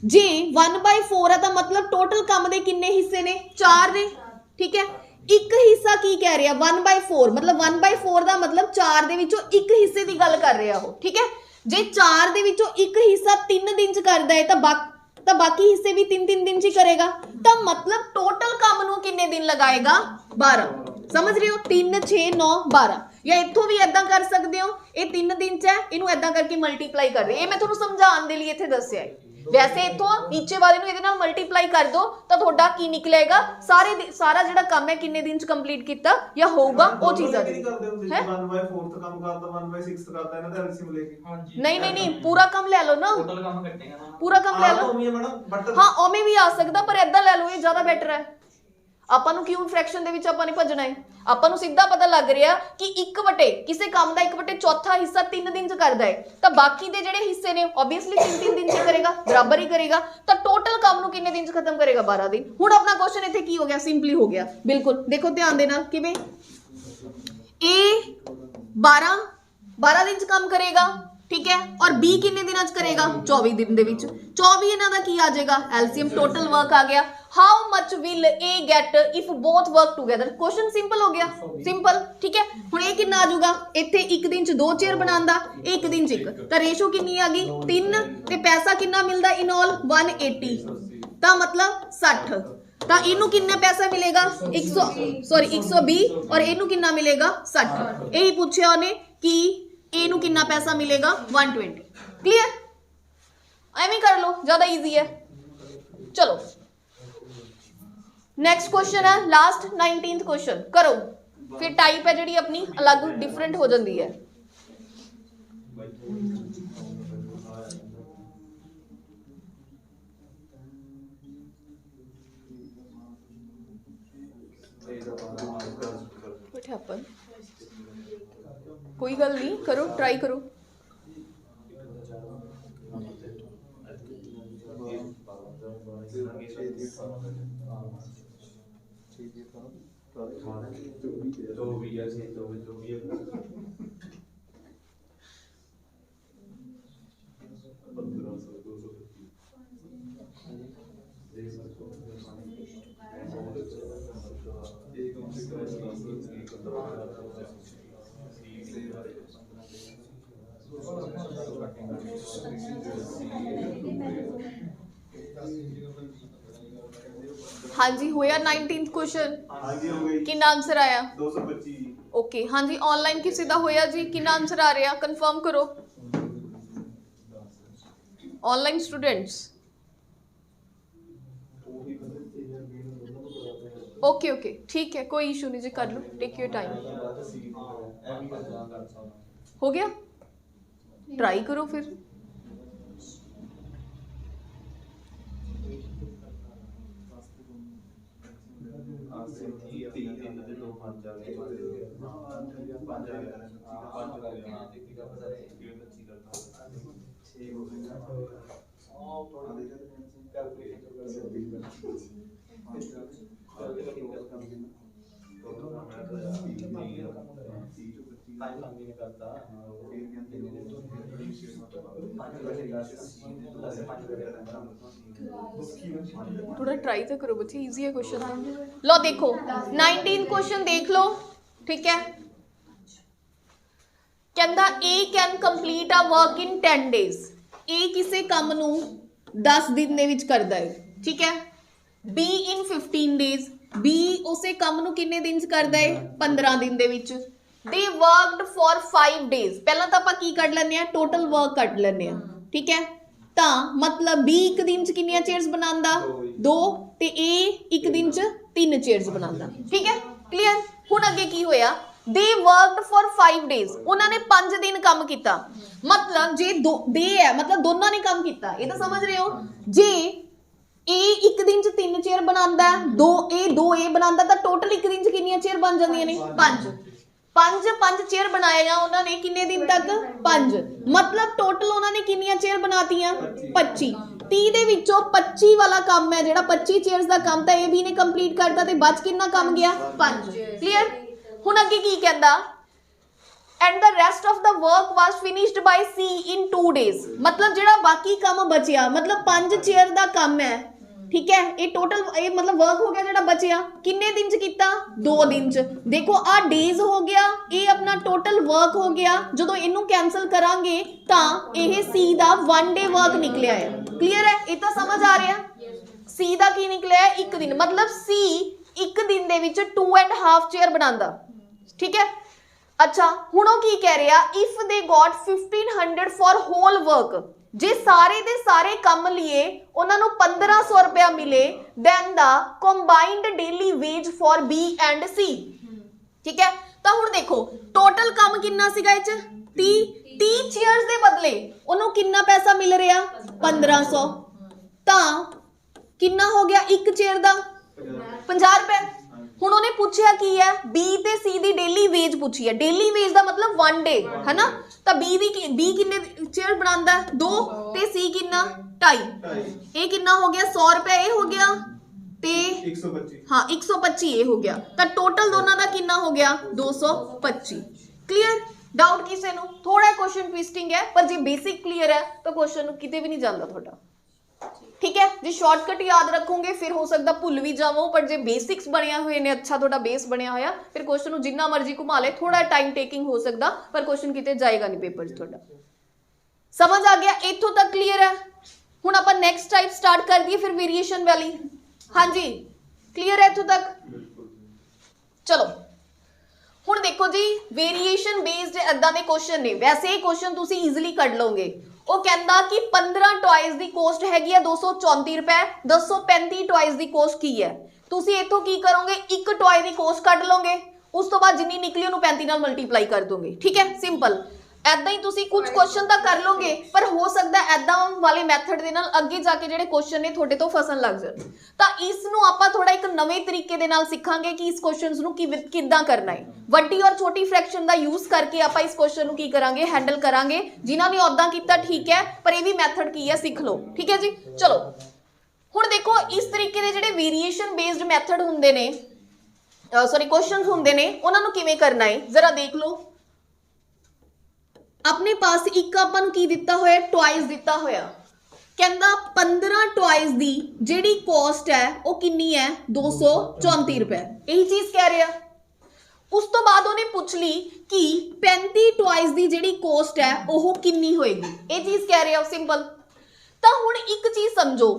जे 1/4 है तो मतलब टोटल काम दे किन्ने हिस्से ने 4 ने ठीक है एक हिस्सा की कह रहा 1/4 मतलब 1/4 दा मतलब 4 दे विचों एक हिस्से दी गल कर रहा हो ठीक है जे 4 दे विचों एक हिस्सा 3 दिन च करदा है तो बाकी हिस्से भी 3-3 दिन च ही करेगा तो मतलब टोटल काम नूं किन्ने दिन लगाएगा 12 समझ रहे हो 3 6 9 12 या इत्थों भी ऐदा कर सकते हो ये 3 दिन च है इनू ऐदा करके मल्टीप्लाई कर रहे ये मैं तुहानूं समझाउण दे लई इत्थे दस्सिआ है वैसे इत्थों नीचे वाले नूं इहदे नाल मल्टीप्लाई कर दो तो तुहाडा की निकलेगा सारा जिहड़ा काम है किन्ने दिन च कंप्लीट कीता या होऊगा वो चीज़ आ जाएगी है 1/4 काम करता 1/6 करता ਇਹਨਾਂ ਦਾ ਐਲਸੀਐਮ ਲੈ ਕੇ ਹਾਂਜੀ नहीं पूरा काम ले लो ना ਟੋਟਲ ਕੰਮ ਕੱਟੇਗਾ ਨਾ पूरा काम ले लो ਮੈਡਮ ਬਟ हाँ ओमे भी आ सकता पर ऐदा ले लो ये ज़्यादा बेटर है ਆਪਾਂ ਨੂੰ ਕਿਉਂ ਫ੍ਰੈਕਸ਼ਨ ਦੇ ਵਿੱਚ ਆਪਾਂ ਨਹੀਂ ਭੱਜਣਾ ਹੈ ਆਪਾਂ ਨੂੰ ਸਿੱਧਾ ਪਤਾ ਲੱਗ ਰਿਹਾ ਕਿ 1/4 ਕਿਸੇ ਕੰਮ ਦਾ 1/4 ਹਿੱਸਾ 3 ਦਿਨ ਚ ਕਰਦਾ ਹੈ ਤਾਂ ਬਾਕੀ ਦੇ ਜਿਹੜੇ ਹਿੱਸੇ ਨੇ ਆਬਵੀਅਸਲੀ 3 ਦਿਨ ਚ ਕਰੇਗਾ ਬਰਾਬਰ ਹੀ ਕਰੇਗਾ ਤਾਂ ਟੋਟਲ ਕੰਮ ਨੂੰ ਕਿੰਨੇ ਦਿਨ ਚ ਖਤਮ ਕਰੇਗਾ 12 ਦਿਨ ਹੁਣ ਆਪਣਾ ਕੁਐਸਚਨ ਇੱਥੇ ਕੀ ਹੋ ਗਿਆ ਸਿੰਪਲੀ ਹੋ ਗਿਆ ਬਿਲਕੁਲ ਦੇਖੋ ਧਿਆਨ ਦੇਣਾ ਕਿਵੇਂ A 12 दिन च काम करेगा, ठीक है, और बी किन्ने दिनां च करेगा 24 दिन दे विच। 24 इन्हां दा की आ जाएगा एलसीएम, टोटल वर्क आ गया। How much will A get if both work together. Question simple हो गया, सिंपल, ठीक है। हुण ये किन्ना आ जाऊगा, इत्थे एक दिन च 2 चेयर बनांदा, एक दिन च 1, तां रेशो किन्नी आ गई 3, ते पैसा किन्ना मिलदा इन ऑल 180, तां मतलब 60। ਤਾਂ ਇਹਨੂੰ ਕਿੰਨਾ ਪੈਸਾ ਮਿਲੇਗਾ 120 ਔਰ ਇਹਨੂੰ ਕਿੰਨਾ ਮਿਲੇਗਾ 60। ਇਹੀ ਪੁੱਛਿਆ ਉਹਨੇ ਕਿ ਇਹਨੂੰ ਕਿੰਨਾ ਪੈਸਾ ਮਿਲੇਗਾ 120। ਕਲੀਅਰ, ਐਵੇਂ ਕਰ ਲਓ, ਜ਼ਿਆਦਾ ਈਜ਼ੀ ਹੈ। ਚਲੋ ਨੈਕਸਟ ਕੁਐਸਚਨ ਹੈ ਲਾਸਟ 19th ਕੁਐਸਚਨ ਕਰੋ, ਫਿਰ ਟਾਈਪ ਹੈ ਜਿਹੜੀ ਆਪਣੀ ਅਲੱਗ ਡਿਫਰੈਂਟ ਹੋ ਜਾਂਦੀ ਹੈ। What happened? कोई गल नहीं, करो, ट्राई करो। हाँ जी होया 19th क्वेश्चन। हाँ जी हो गई। कितना आंसर आया 225। ओके हाँ जी, ऑनलाइन किसी का होया जी, कितना आंसर आ रहा कंफर्म करो ऑनलाइन स्टूडेंट्स। ओके ओके ठीक है, कोई इशू नहीं जी, कर लो, टेक योर टाइम। हो गया, ट्राई करो फिर। थोड़ा ट्राई तो करो बच्चे, इजी है क्वेश्चन। लो देखो 19 क्वेश्चन देख लो, ठीक है। कहता A can complete a work in 10 days। A किसी काम नू 10 दिन दे विच करदा है, ठीक है। Be in 15 days। बी उसे काम नू किन्ने दिन च करदा है 15 दिन दे विच। They worked for 5 days। पहला तो आपां की कढ लैंदे आ, टोटल वर्क कढ लैंदे आ, ठीक है। ਤਾਂ मतलब बी एक दिन च कितनी चेयर्स बनांदा 2 ते ए एक दिन च 3 चेयर्स बनांदा, ठीक है। क्लियर, हुण अगे की होया, दे वर्कड फॉर 5 days। उन्होंने 5 दिन काम किया, मतलब जे दे है मतलब दोनों ने काम किया, ये तो समझ रहे हो। जे ए एक दिन च 3 चेयर बनांदा, 2 ए बनांदा, तो टोटल एक दिन च कितनी चेयर बन जांदियां ने 5 चेयर बनाएगा उन्होंने किन्ने दिन तक 5, मतलब टोटल उन्होंने किन्नियां चेयर बनातियां 25। 30 दे विचों 25 वाला काम है जेड़ा 25 चेयर्स दा काम था ए भी ने कंप्लीट करता ते बच कितना काम गया 5। क्लियर, हुण अगे की कहंदा, and the rest of the work was finished by C in 2 days। मतलब जेड़ा बाकी काम बचिया, मतलब 5 चेयर दा काम है, ठीक है। ये टोटल ये मतलब वर्क हो गया जेड़ा बचिया किन्ने दिन च कीता 2 दिन च। देखो आ डेज हो गया, ये अपना टोटल वर्क हो गया। जो इनू कैंसल करांगे तां ये सी दा 1 day वर्क निकलिया है। क्लियर है, ये तो समझ आ रहा है। सी दा की निकलिया है 1 दिन, मतलब सी 1 दिन दे विच 2.5 चेयर बनांदा, ठीक है। अच्छा हुण ओ की कह रहा, if they got 1500 for whole work. जे सारे दे सारे काम लिए उन्होंने 1500 रुपया मिले, then the combined daily wage for B and C, ठीक है। तो हुण देखो टोटल काम कितना सीगा इच 30 चेयर्स दे बदले उन्होंने कितना पैसा मिल रहा 1500, तो कितना हो गया एक चेयर दा 50 रुपए। हुण उन्हें पूछया की है बी ते सी दी डेली वेज पूछी है। डेली वेज दा मतलब 1 day है ना, तो बी किन्ने चेयर बनांदा 2 ते सी किन्ना 2.5। ये किन्ना हो गया 100 रुपए ये हो गया ते 125। हाँ 125 ये हो गया, तो टोटल दोनों का किन्ना हो गया 225। क्लियर, डाउट किसी ਨੂੰ थोड़ा क्वेश्चन ट्विस्टिंग है पर जे बेसिक क्लियर है तो क्वेश्चन किते भी नहीं जाता थोड़ा ठीक है। जे शॉर्टकट याद रखोगे फिर हो सकता भुल भी जावो पर जे बेसिक्स बनिया हुए ने अच्छा थोड़ा बेस बनया होया फिर क्वेश्चन ਨੂੰ जिन्ना मर्जी घुमा ले थोड़ा टाइम टेकिंग हो सकता पर क्वेश्चन किते जाएगा नहीं पेपर च थोड़ा। समझ आ गया इत्थों तक क्लियर है। हुण आपां नेक्स्ट टाइप स्टार्ट कर दिए फिर वेरिएशन वाली। हाँ जी क्लियर है इत्थों तक। चलो हुण देखो जी वेरिएशन बेस्ड इदां दे क्वेश्चन ने वैसे ये क्वेश्चन तुसीं ईजिली कढ लोगे। ਉਹ ਕਹਿੰਦਾ ਕਿ 15 ਟॉयਜ਼ ਦੀ ਕੋਸਟ ਹੈਗੀ ਹੈ 234 ਰੁਪਏ ਦੱਸੋ 35 ਟॉयਜ਼ ਦੀ ਕੋਸਟ ਕੀ ਹੈ। ਤੁਸੀਂ ਇੱਥੋਂ ਕੀ ਕਰੋਗੇ ਇੱਕ ਟॉय ਦੀ ਕੋਸਟ ਕੱਢ ਲਓਗੇ ਉਸ ਤੋਂ ਬਾਅਦ ਜਿੰਨੀ ਨਿਕਲੀ ਉਹਨੂੰ 35 ਨਾਲ ਮਲਟੀਪਲਾਈ ਕਰ ਦੋਗੇ ਠੀਕ ਹੈ ਸਿੰਪਲ। ਐਦਾਂ ਹੀ ਤੁਸੀਂ ਕੁਝ ਕੁਐਸਚਨ ਤਾਂ ਕਰ ਲੋਗੇ ਪਰ ਹੋ ਸਕਦਾ ਐਦਾਂ ਵਾਲੇ ਮੈਥਡ ਦੇ ਨਾਲ ਅੱਗੇ ਜਾ ਕੇ ਜਿਹੜੇ ਕੁਐਸਚਨ ਨੇ ਤੁਹਾਡੇ ਤੋਂ ਫਸਣ ਲੱਗ ਜਾਣ ਤਾਂ ਇਸ ਨੂੰ ਆਪਾਂ ਥੋੜਾ ਇੱਕ ਨਵੇਂ ਤਰੀਕੇ ਦੇ ਨਾਲ ਸਿੱਖਾਂਗੇ ਕਿ ਇਸ ਕੁਐਸਚਨਸ ਨੂੰ ਕਿੱਦਾਂ ਕਰਨਾ ਹੈ। ਵੱਡੀ ਔਰ ਛੋਟੀ ਫ੍ਰੈਕਸ਼ਨ ਦਾ ਯੂਜ਼ ਕਰਕੇ ਆਪਾਂ ਇਸ ਕੁਐਸਚਨ ਨੂੰ ਕੀ ਕਰਾਂਗੇ ਹੈਂਡਲ ਕਰਾਂਗੇ। ਜਿਨ੍ਹਾਂ ਨੇ ਉਦਾਂ ਕੀਤਾ ਠੀਕ ਹੈ ਪਰ ਇਹ ਵੀ ਮੈਥਡ ਕੀ ਹੈ ਸਿੱਖ ਲਓ ਠੀਕ ਹੈ ਜੀ। ਚਲੋ ਹੁਣ ਦੇਖੋ ਇਸ ਤਰੀਕੇ ਦੇ ਜਿਹੜੇ ਵੇਰੀਏਸ਼ਨ ਬੇਸਡ ਮੈਥਡ ਹੁੰਦੇ ਨੇ ਸੌਰੀ ਕੁਐਸਚਨਸ ਹੁੰਦੇ ਨੇ ਉਹਨਾਂ ਨੂੰ ਕਿਵੇਂ ਕਰਨਾ ਹੈ ਜ਼ਰਾ ਦੇਖ ਲਓ। अपने पास एक आपां नूं की दिता होया टॉयज दिता होया कहंदा 15 टॉयज दी जिहड़ी कॉस्ट है वो कितनी है 234 रुपए यही चीज कह रहा। उस तो बाद उन्हें पूछ ली कि 35 टॉयज दी जिहड़ी कॉस्ट है वो कितनी होएगी ये चीज कह रहा सिंपल। तो हुण एक चीज समझो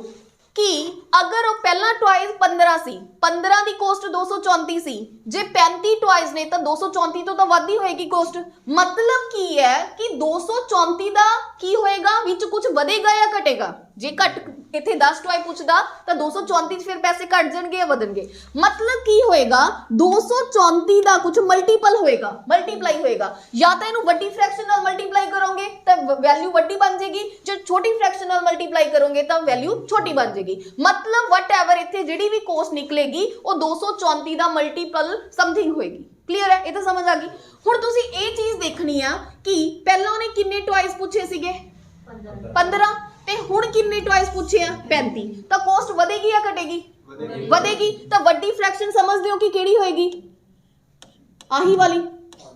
कि अगर पहला टॉयज 15 सी 15 की कोस्ट 234 सी जे 35 टॉयज ने तो 234 तो वध ही होएगी कोस्ट। मतलब की है कि 234 का की होएगा विच कुछ बढ़ेगा या घटेगा। जे घट इत्थे 10 टॉय पूछदा तो 234 फिर पैसे घट जाणगे या वधणगे। मतलब की होएगा 234 का कुछ मल्टीपल होएगा मल्टीप्लाई होएगा या तो इनू वड्डी फ्रैक्शन नाल मल्टीप्लाई करोगे तो वैल्यू वड्डी बन जाएगी जो छोटी फ्रैक्शन नाल मल्टीप्लाई करोगे तो वैल्यू छोटी बन जाएगी। मतलब वटएवर इत्थे जिहड़ी भी कोस्ट निकलेगी वो 234 का मल्टीपल समथिंग होएगी। क्लियर है ये तो समझ आ गई। हुण तुसीं ये चीज देखनी आ कि पहला उन्हें किन्ने टॉयज पूछे सीगे 15 ते हुण किन्ने टॉयज पूछे आ 35 तो कोस्ट वधेगी या घटेगी वधेगी। तो वड्डी फ्रैक्शन समझदे हो कि केड़ी होएगी आही वाली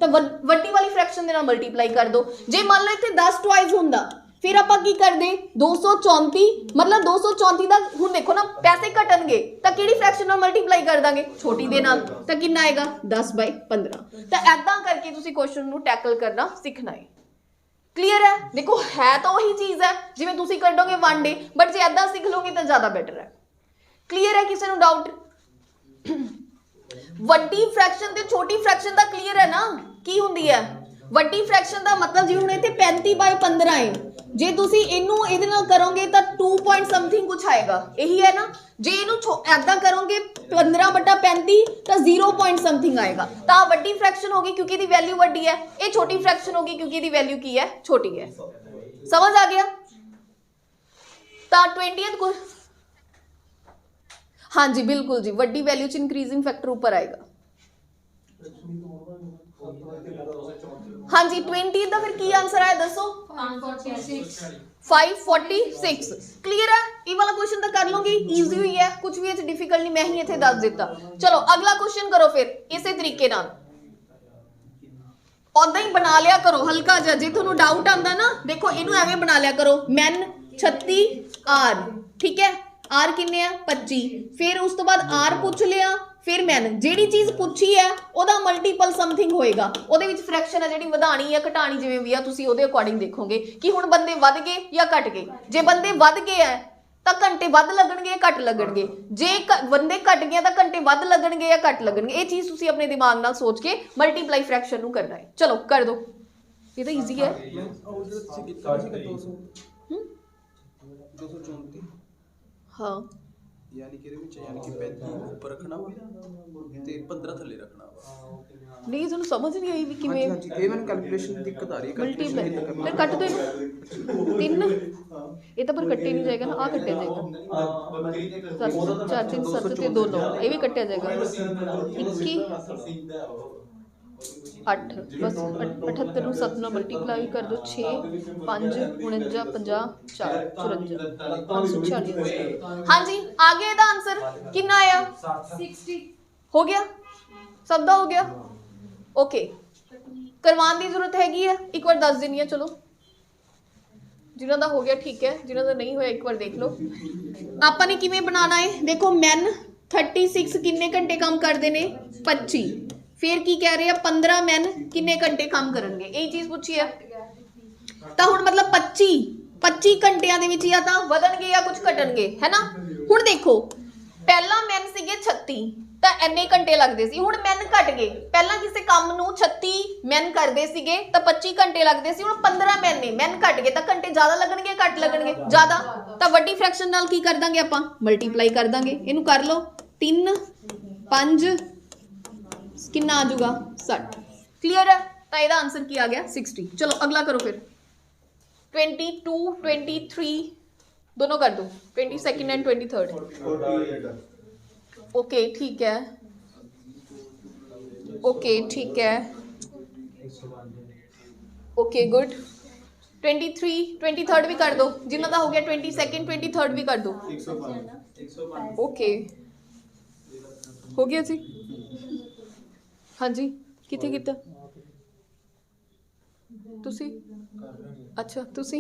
तो वड्डी वाली फ्रैक्शन दे नाल मल्टीप्लाई कर दो। जे मान लो इत्थे 10 टॉयज हुंदा फिर आपां की करदे 234 मतलब 234 दा हुण देखो ना पैसे घटणगे तो किहड़ी फ्रैक्शन नाल मल्टीप्लाई कर दांगे छोटी दे नाल तो कितना आएगा 10/15। तो ऐदां करके तुसीं क्वेश्चन नूं टैकल करना सीखना है। क्लियर है। देखो है तो वही चीज है जिवें तुसीं कढोगे वन डे बट जे ऐदां सीख लोगे तो ज्यादा बेटर है। क्लियर है किसी नूं डाउट वड्डी फ्रैक्शन ते छोटी फ्रैक्शन दा क्लियर है ना की हुंदी है वड्डी फ्रैक्शन दा मतलब जिवें हुण इत्थे 35/15 है जे तुसी इनू इहदे नाल करोगे तो 2 पॉइंट समथिंग कुछ आएगा यही है ना। जे इनू ऐदा करोगे 15/35 तो 0 पॉइंट समथिंग आएगा तो वड्डी फ्रैक्शन होगी क्योंकि दी वैल्यू वड्डी है। ये छोटी फ्रैक्शन होगी क्योंकि दी वैल्यू की है छोटी है। समझ आ गया। तो 20th को हाँ जी बिल्कुल जी वड्डी वैल्यू च इंक्रीजिंग फैक्टर ऊपर आएगा। हाँ जी 20 का फिर की आंसर आया दसो 546। क्लियर है। ये वाला क्वेश्चन तो कर लोगे इजी हुई है कुछ भी इत्थे डिफिकल्ट नहीं मैं ही इत्थे दस दिता। चलो अगला क्वेश्चन करो फिर इसे तरीके नाल ओदां ही बना लिया करो हल्का जिहा जे तुहानूं डाउट आंदा ना देखो इनू एवें बना लिया करो मैन 36 आर ठीक है आर किन्ने आ 25 फिर उस तो बाद आर पूछ लिया फिर मैन जिहड़ी चीज पूछी है ओदा मल्टीपल समथिंग होएगा ओदे विच फ्रैक्शन है जिहड़ी वधाणी या घटाणी जिवें भी आ तुसीं ओदे अकॉर्डिंग देखोगे कि हुण बंदे वध गए या घट गए। जे बंदे वध गए है तो घंटे वध लगणगे या घट लगणगे जे बंदे घट गए तो घंटे वध लगणगे या घट लगणगे। ये चीज तुसीं अपने दिमाग नाल सोच के मल्टीप्लाई फ्रैक्शन नूं करना है। चलो कर दो ये तो ईजी है। 234 हाँ यानी कि 35 ऊपर रखना वा ते 15 थल्ले रखना वा। नहीं तुहानूं समझ नहीं आई भी किवें हां जी ये मैंने कैलकुलेशन दी दिक्कत आ रही है मल्टीप्लाई फिर कट दो इनू 3 ये तो पर कट्टे नहीं जाएगा ना आ कट्टे जाएगा 4 3 7 ते 2 9 ये भी कट्टे जाएगा 21 8 बस 78 ਨੂੰ 7 ਨਾਲ ਮਲਟੀਪਲਾਈ ਕਰ ਦੋ 6 5 49 50 4 54 546। हाँ जी आगे दा आंसर कितना आया 60 हो गया सब दा हो गया ओके ਕਰਵਾਉਣ ਦੀ ਜ਼ਰੂਰਤ ਹੈਗੀ ਹੈ? ਇੱਕ ਵਾਰ ਦੱਸ ਦਿੰਦੀ ਹਾਂ, ਚਲੋ ਜਿਨ੍ਹਾਂ ਦਾ ਹੋ ਗਿਆ ਠੀਕ ਹੈ, ਜਿਨ੍ਹਾਂ ਦਾ ਨਹੀਂ ਹੋਇਆ ਇੱਕ ਵਾਰ ਦੇਖ ਲਓ। ਆਪਾਂ ਨੇ ਕਿਵੇਂ ਬਣਾਉਣਾ ਹੈ? ਦੇਖੋ ਮੈਨ 36 ਕਿੰਨੇ ਘੰਟੇ ਕੰਮ ਕਰਦੇ ਨੇ? 25। ਫਿਰ ਕੀ ਕਹਿ ਰਹੇ ਆ? 15 ਮੈਨ ਕਿੰਨੇ ਘੰਟੇ ਕੰਮ ਕਰਨਗੇ? ਇਹੀ ਚੀਜ਼ ਪੁੱਛੀ ਹੈ। ਤਾਂ ਹੁਣ ਮਤਲਬ 25 ਘੰਟਿਆਂ ਦੇ ਵਿੱਚ ਜਾਂ ਤਾਂ ਵਧਣਗੇ ਜਾਂ ਕੁਝ ਘਟਣਗੇ, ਹੈ ਨਾ। ਹੁਣ ਦੇਖੋ ਪਹਿਲਾਂ ਮੈਨ ਸੀਗੇ 36 ਤਾਂ ਇੰਨੇ ਘੰਟੇ ਲੱਗਦੇ ਸੀ, ਹੁਣ ਮੈਨ ਘਟ ਗਏ। ਪਹਿਲਾਂ ਕਿਸੇ ਕੰਮ ਨੂੰ 36 ਮੈਨ ਕਰਦੇ ਸੀਗੇ ਤਾਂ 25 ਘੰਟੇ ਲੱਗਦੇ ਸੀ, ਹੁਣ 15 ਮੈਨ ਨੇ, ਮੈਨ ਘਟ ਗਏ ਤਾਂ ਘੰਟੇ ਜ਼ਿਆਦਾ ਲੱਗਣਗੇ ਘੱਟ ਲੱਗਣਗੇ? ਜ਼ਿਆਦਾ। ਤਾਂ ਵੱਡੀ ਫ੍ਰੈਕਸ਼ਨ ਨਾਲ ਕੀ ਕਰ ਦਾਂਗੇ ਆਪਾਂ? ਮਲਟੀਪਲਾਈ ਕਰ ਦਾਂਗੇ। ਇਹਨੂੰ ਕਰ ਲਓ 3 5 ਕਿੰਨਾ ਆ ਜਾਊਗਾ? 60। ਕਲੀਅਰ ਹੈ? ਤਾਂ ਇਹਦਾ ਆਨਸਰ ਕੀ ਆ ਗਿਆ? 60। ਚਲੋ ਅਗਲਾ ਕਰੋ ਫਿਰ। 22 23 दोनों कर दो, 22nd एंड 23rd। 48 ओके ठीक है, ओके ठीक है, ओके गुड। 23 23rd भी कर दो, जिन्हों का हो गया 22nd 23rd भी कर दो। 105 ओके हो गया जी। हाँ जी कितने कितना तुसी? अच्छा तुसी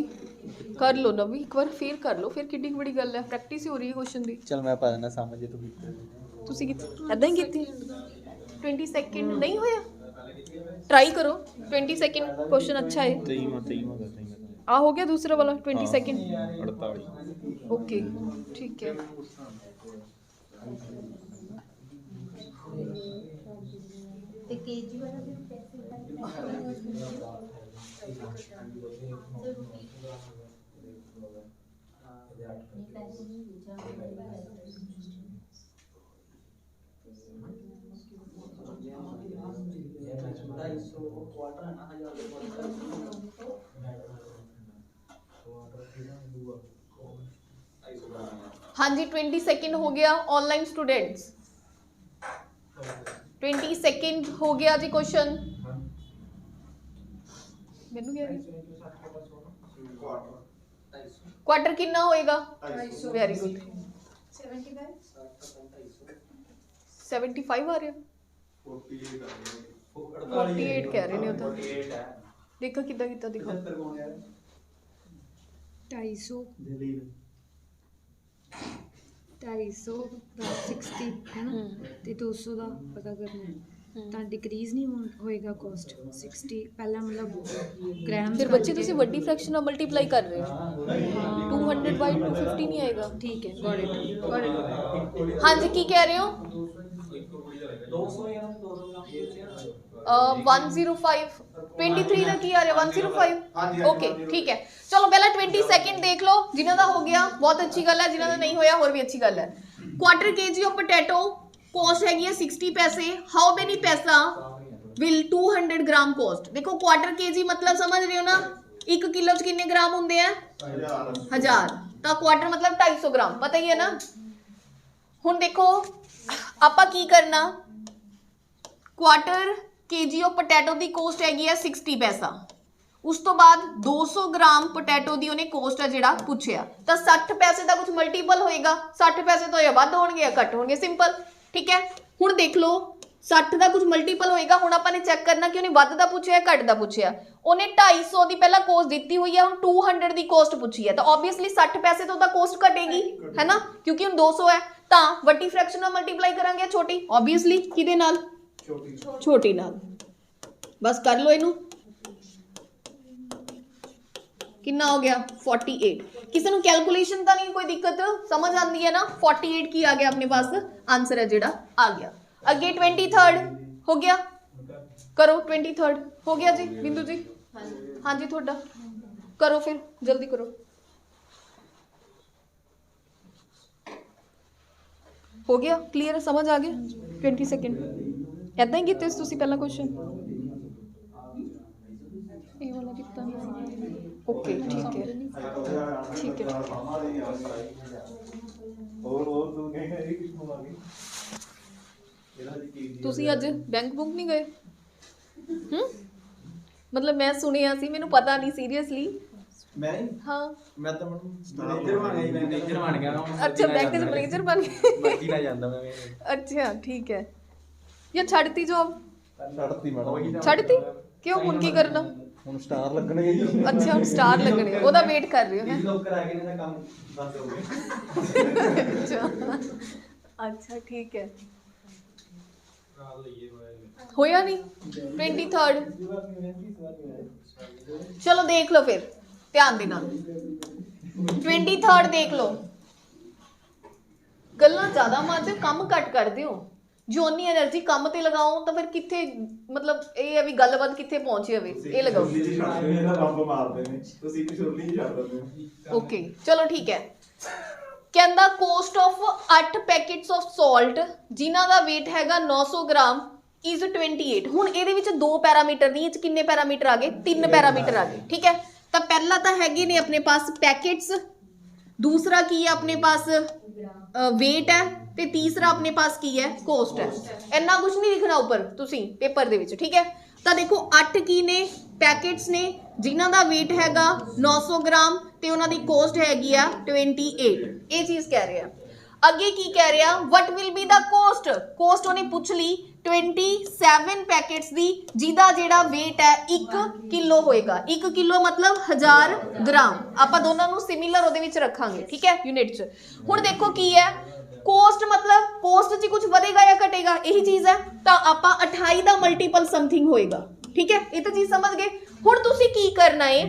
कर लो ना भी एक बार, फिर कर लो, फिर किड्डी बड़ी गल है, प्रैक्टिस ही हो रही है क्वेश्चन दी। चल मैं पा देना समझ तू तुसी कितने ऐदा ही कीती? 22nd नहीं होया? ट्राई करो 22nd क्वेश्चन अच्छा है। आ हो गया दूसरा वाला 22nd 48 ओके ठीक है। ਤੇ ਕੇਜੀ ਵਾਲਾ ਵੀ ਪੈਸੇ हाँ जी 22nd हो गया ऑनलाइन स्टूडेंट्स। 22nd हो गया जी क्वेश्चन। मैनू क्या क्वार्टर कितना होएगा? वेरी गुड 75 आ रहा 48 कह रहे ने तो देखो कितना कितना दिखा 250 ਦਾ 60 ਹੈ ਨਾ ਤੇ 200 ਦਾ ਪਤਾ ਕਰਨਾ ਹੈ ਤਾਂ ਡਿਕਰੀਜ਼ ਨਹੀਂ ਹੋਏਗਾ ਕਾਸਟ 60 ਪਹਿਲਾਂ ਮਤਲਬ ਗ੍ਰਾਮ। ਫਿਰ ਬੱਚੇ ਤੁਸੀਂ ਵੱਡੀ ਫ੍ਰੈਕਸ਼ਨ ਨਾਲ ਮਲਟੀਪਲਾਈ ਕਰ ਰਹੇ ਹੋ 200 ਬਾਈ 250 ਨਹੀਂ ਆਏਗਾ। ਠੀਕ ਹੈ ਗॉट इट। हाँ जी की कह रहे हो? 105 23 ਦਾ ਕੀ ਆ ਰਿਹਾ 105 ओके ठीक है। चलो पहला 22nd देख लो, जिन्हों का हो गया बहुत अच्छी गल है, जिन्हों का नहीं होया और भी अच्छी गल है। Quarter KG of potato cost हैगी 60 पैसे। हाउ मेनी पैसा विल 200 ग्राम कॉस्ट? देखो क्वार्टर केजी मतलब समझ रहे हो ना, 1 किलो च कितने ग्राम होंगे हैं? 1000। तो क्वार्टर मतलब 250 ग्राम, पता ही है ना। हुण देखो आपां की करना, क्वार्टर केजी ऑफ पोटैटो की कॉस्ट हैगी 60 पैसा, उस तो बाद 200 ग्राम पोटैटो की उन्हें कॉस्ट है जिहड़ा पुछया, तो 60 पैसे का कुछ मल्टीपल होएगा, 60 पैसे तो या वध होणगे या घट होणगे, सिंपल ठीक है। हुण देख लो 60 का कुछ मल्टीपल होएगा, हुण आपां ने चेक करना कि उन्हें वध दा पुछया या घट दा पुछया। उन्हें 250 की पहला कॉस्ट दी हुई है, हुण 200 की कॉस्ट पुछी है, तो ऑब्वियसली 60 पैसे तो कॉस्ट घटेगी है ना, क्योंकि हुण 200 है। तो वड्डी फ्रैक्शन नाल मल्टीप्लाई करांगे छोटी, ऑब्वियसली किहदे नाल? छोटी नाल। बस कर लो इनू, कितना हो गया 48। किसी को कैलकुलेशन तो नहीं कोई दिक्कत समझ आती है ना? 48 की आ गया अपने पास आंसर है जेड़ा आ गया। अगे 23rd हो गया, करो 23rd हो गया जी बिंदु जी। हाँ जी थोड़ा करो फिर जल्दी करो। हो गया क्लियर, समझ आ गया 22nd ऐदा ही कीते तुसीं पहला क्वेश्चन ये वाला कितना ओके ठीक है ठीक है। ਤੁਸੀਂ ਅੱਜ ਬੈਂਕ ਬੁੱਕ ਨਹੀਂ ਗਏ? मतलब मैं सुनिया सी, मैनू पता नहीं सीरियसली। मैं हाँ मैं तो मैनेजर बन गया अच्छा बैंक च मैनेजर बन गए मर्जी ना ਜਾਂਦਾ मैं। अच्छा ठीक है। या छड़ती जॉब? ਛੱਡਤੀ ਮੈਡਮ, छड़ती क्यों हुण की करना? ਹੁਣ ਸਟਾਰ ਲੱਗਣਗੇ ਜੀ अच्छा हुण स्टार लगने ओदा वेट कर रहे हो हैं? ਲੋਕ ਕਰਾ ਕੇ ਨਾ ਕੰਮ ਬੰਦ ਹੋ ਗਿਆ अच्छा ठीक है होया नहीं 23rd चलो देख लो फिर ध्यान देना 23rd देख लो गल्लां ज्यादा मारदे हो काम घट करदे हो जो उन्नी एनर्जी काम ते लगाओ तो फिर किथे मतलब ये है भी गलबात किथे पहुंची हवे ये लगाओ ਬੰਬ ਮਾਰਦੇ ਨੇ ਤੁਸੀਂ ਵੀ ਸੁਰਲੀ ਹੀ ਛੱਡ ਦਿੰਦੇ ਹੋ ओके चलो ठीक है ਕਹਿੰਦਾ cost of 8 packets of salt ਜਿਨ੍ਹਾਂ ਦਾ weight ਹੈਗਾ 900 ਗ੍ਰਾਮ ਇਜ਼ 28 ਹੁਣ ਇਹਦੇ ਵਿੱਚ ਦੋ ਪੈਰਾਮੀਟਰ ਨਹੀਂ ਇਹ ਚ ਕਿੰਨੇ ਪੈਰਾਮੀਟਰ ਆ ਗਏ ਤਿੰਨ ਪੈਰਾਮੀਟਰ ਆ ਗਏ ਠੀਕ ਹੈ ਤਾਂ ਪਹਿਲਾ ਤਾਂ ਹੈਗੇ ਨੇ ਆਪਣੇ ਪਾਸ ਪੈਕੇਟਸ दूसरा की है अपने पास वेट है ते तीसरा अपने पास की है कोस्ट है इन्ना कुछ नहीं लिखना उपर तुसी पेपर दे विच ठीक है तो देखो 8 की ने पैकेट्स ने जिन्हां दा वेट हैगा 900 ग्राम ते उन्हां दी कोस्ट हैगी आ 28 ये चीज कह रहे हैं अगे की कह रहे हैं what will be the cost उन्हें पूछ ली 27 पैकेट्स दी जिदा जेड़ा वेट है 1 किलो होएगा 1 किलो मतलब 1000 ग्राम आपां दोनों नू सिमिलर ओदे विच रखांगे ठीक है यूनिट च हुण देखो की है कोस्ट मतलब कोस्ट च कुछ वधेगा या घटेगा यही चीज है तो आपां 28 दा मल्टीपल समथिंग होएगा ठीक है ये तो चीज समझ गए हुण तुसी की करना है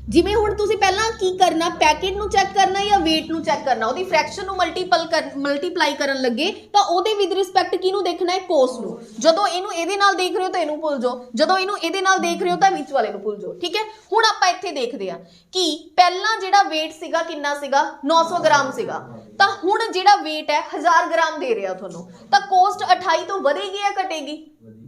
जिवें हुण तुसीं पहलां की करना पैकेट नूं चैक करना या वेट नूं चैक करना ओदी फ्रैक्शन नूं मल्टीप्लाई करन लगे तां ओदे विद रिस्पैक्ट किहनूं देखना है कोस्ट नूं जदों इहनूं इहदे नाल देख रहे हो तां इहनूं भुल जाओ जदों इहनूं इहदे नाल देख रहे हो तां विच वाले नूं भुल जाओ ठीक है हुण आपां इत्थे देखदे आ कि पहलां जिहड़ा वेट सीगा किन्ना सीगा 900 ग्राम सीगा तां हुण जिहड़ा वेट है 1000 ग्राम दे रिहा तुहानूं तां कोस्ट 28 तो वधेगी या घटेगी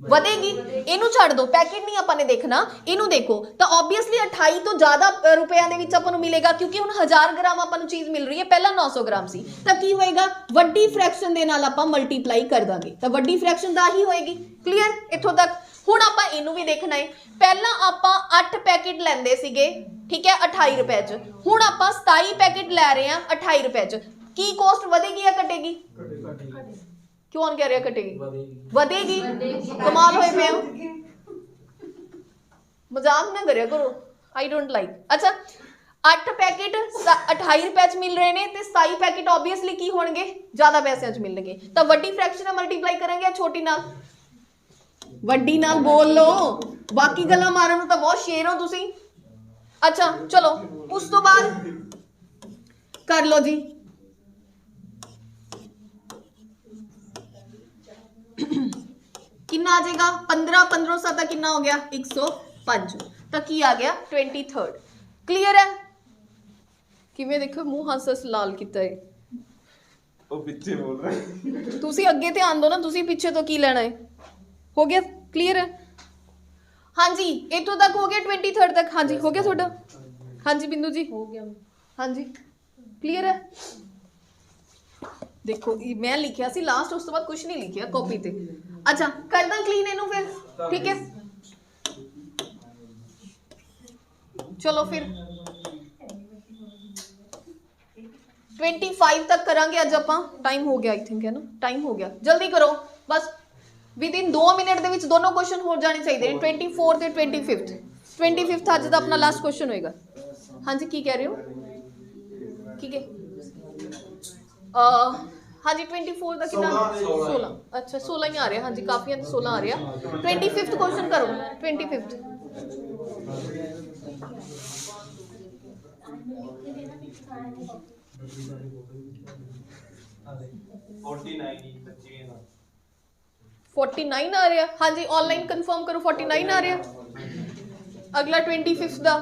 ਵਧੇਗੀ ਇਹਨੂੰ ਛੱਡ ਦੋ ਪੈਕੇਟ ਨਹੀਂ ਆਪਾਂ ਨੇ ਦੇਖਣਾ ਇਹਨੂੰ ਦੇਖੋ ਤਾਂ ਆਬਵੀਅਸਲੀ 28 ਤੋਂ ਜ਼ਿਆਦਾ ਰੁਪਿਆਂ ਦੇ ਵਿੱਚ ਆਪਾਂ ਨੂੰ ਮਿਲੇਗਾ ਕਿਉਂਕਿ ਹੁਣ 1000 ਗ੍ਰਾਮ ਆਪਾਂ ਨੂੰ ਚੀਜ਼ ਮਿਲ ਰਹੀ ਹੈ ਪਹਿਲਾਂ 900 ਗ੍ਰਾਮ ਸੀ ਤਾਂ ਕੀ ਹੋਏਗਾ ਵੱਡੀ ਫ੍ਰੈਕਸ਼ਨ ਦੇ ਨਾਲ ਆਪਾਂ ਮਲਟੀਪਲਾਈ ਕਰ ਦਾਂਗੇ ਤਾਂ ਵੱਡੀ ਫ੍ਰੈਕਸ਼ਨ ਦਾ ਹੀ ਹੋਏਗੀ ਕਲੀਅਰ ਇੱਥੋਂ ਤੱਕ ਹੁਣ ਆਪਾਂ ਇਹਨੂੰ ਵੀ ਦੇਖਣਾ ਹੈ ਪਹਿਲਾਂ ਆਪਾਂ 8 ਪੈਕੇਟ ਲੈਂਦੇ ਸੀਗੇ ਠੀਕ ਹੈ 28 ਰੁਪਏ 'ਚ ਹੁਣ ਆਪਾਂ 27 ਪੈਕੇਟ ਲੈ ਰਹੇ ਹਾਂ 28 ਰੁਪਏ 'ਚ ਕੀ ਕੋਸਟ ਵਧੇਗੀ ਜਾਂ ਘਟੇਗੀ क्यों कह रहे कटेगी वधेगी कमाल होए पे मजाक ना करया करो आई डोंट लाइक अच्छा 8 पैकेट 28 रुपए च मिल रहे ने ते 27 पैकेट ऑब्वियसली की होणगे ज्यादा पैसे च मिलणगे तो वड्डी फ्रैक्शन नाल मल्टीप्लाई करेंगे या छोटी नाल वड्डी नाल बोल लो बाकी गल्लां मारन नूं तां बहुत शेर हो तुसीं अच्छा चलो उस तो बाद कर लो जी कितना आ जाएगा 15 7 कितना हो गया 105 तो की आ गया 23rd क्लियर है किवें देखो मुंह हंस लाल किता है ਉਹ ਪਿੱਛੇ ਬੋਲ ਰਿਹਾ तुसी अगे ध्यान दो ना तुसी पीछे तो की लेना है हो गया क्लियर है हाँ जी इतों तक हो गया 23rd तक हाँ जी हो गया थोड़ा हाँ जी बिंदु जी हो गया हाँ जी क्लियर है देखो मैं लिखिया सी लास्ट उस तो बाद कुछ नहीं लिखिया कॉपी ते अच्छा कर दा क्लीन इनू फिर ठीक है चलो फिर 25 तक करांगे अज आपां टाइम हो गया आई थिंक है ना टाइम हो गया जल्दी करो बस विद इन 2 मिनट दे विच दोनों क्वेश्चन हो जाने चाहिए 24 ते 25th अज दा अपना लास्ट क्वेश्चन होएगा हाँ जी की कह रहे हो ठीक है हाँ जी 24 का कितना 16 अच्छा 16 ही आ रहा है हाँ जी काफी 16 आ रहा 25th क्वेश्चन करो 25th फोर्टी नाइन आ रहा हाँ जी ऑनलाइन कंफर्म करो 49 आ रहा अगला 25th का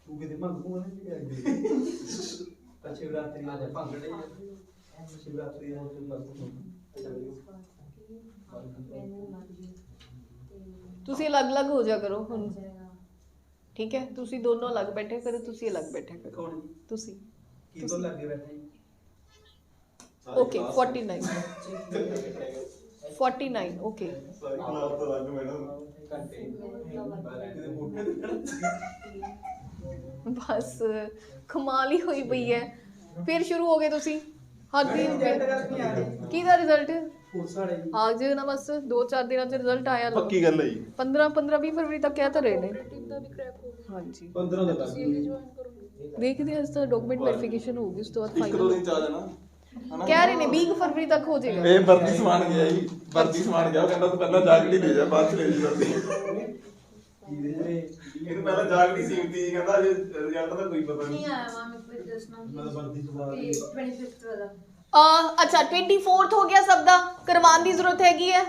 ਤੂੰ ਕਿਤੇ ਮੰਗ ਪੂਆ ਨਹੀਂ ਗਿਆ ਸ਼ਿਵਰਾਤਰੀ ਆ ਭੰਗੜੇ ਸ਼ਿਵਰਾਤਰੀ ਆ ਤੁਸੀਂ ਅਲੱਗ-ਅਲੱਗ ਹੋ ਜਾ ਕਰੋ ਹੁਣ ਠੀਕ ਹੈ ਤੁਸੀਂ ਦੋਨੋਂ ਅਲੱਗ ਬੈਠੇ ਕਰੋ ਤੁਸੀਂ ਅਲੱਗ ਬੈਠੇ ਕਰੋ ਕੌਣ ਤੁਸੀਂ ਕੀ ਤੋਂ ਲੱਗੇ ਬੈਠੇ ਜੀ ਓਕੇ 49 49 ਓਕੇ ਸਾਰੀ ਕਲਾਸ ਤੋਂ ਲੱਗ ਮੈਡਮ ਬਸ ਕਮਾਲ ਹੀ ਹੋਈ ਪਈ ਹੈ ਫਿਰ ਸ਼ੁਰੂ ਹੋ ਗਏ ਤੁਸੀਂ ਹੱਦ ਹੀ ਹੋ ਗਈ ਕਿਹਦਾ ਰਿਜ਼ਲਟ ਪੁਲਿਸ ਵਾਲੇ ਜੀ ਆ ਜੇ ਨਾ ਬਸ 2-4 ਦਿਨਾਂ ਚ ਰਿਜ਼ਲਟ ਆਇਆ ਲੋ ਪੱਕੀ ਗੱਲ ਹੈ ਜੀ 15 20 ਫਰਵਰੀ ਤੱਕ ਕਹਿ ਤਾਂ ਰਹੇ ਨੇ ਹਾਂਜੀ 15 ਦਾ ਲੱਗ ਦੇਖਦੇ ਹਾਂ ਇਸ ਦਾ ਡਾਕੂਮੈਂਟ ਵੈਰੀਫਿਕੇਸ਼ਨ ਹੋਊਗੀ ਉਸ ਤੋਂ ਬਾਅਦ ਇੱਕ ਦੋ ਫਾਈਨਲ ਦਿਨ ਚ ਆ ਜਾਣਾ ਹਨਾ? ਕਹਿ ਰਹੇ ਨੇ 20 ਫਰਵਰੀ ਤੱਕ ਹੋ ਜਾਏਗਾ ਇਹ ਵਰਦੀ ਸਮਾਨ ਗਿਆ ਜੀ ਵਰਦੀ ਸਮਾਨ ਗਿਆ ਉਹ ਕਹਿੰਦਾ ਤੂੰ ਪਹਿਲਾਂ ਜਾਗੜੀ ਲੈ ਜਾ ਬਾਅਦ ਚ ਲੈ ਜੀ ਵਰਦੀ ਇਹਨੂੰ ਪਹਿਲਾਂ ਜਾਗੜੀ ਸੀ ਹੁੰਦੀ ਕਹਿੰਦਾ ਜੇ ਰਿਜ਼ਲਟ ਦਾ ਕੋਈ ਪਤਾ ਨਹੀਂ ਆਇਆ ਵਾ ਮੇਰੇ ਕੋਲ ਜਸਟ ਮੈਂ ਵਰਦੀ ਸਵਾਲ 25th ਵਾਲਾ ਅੱਛਾ 24th ਹੋ ਗਿਆ ਸਭ ਦਾ ਕਰਵਾਉਣ ਦੀ ਜ਼ਰੂਰਤ ਹੈਗੀ ਹੈ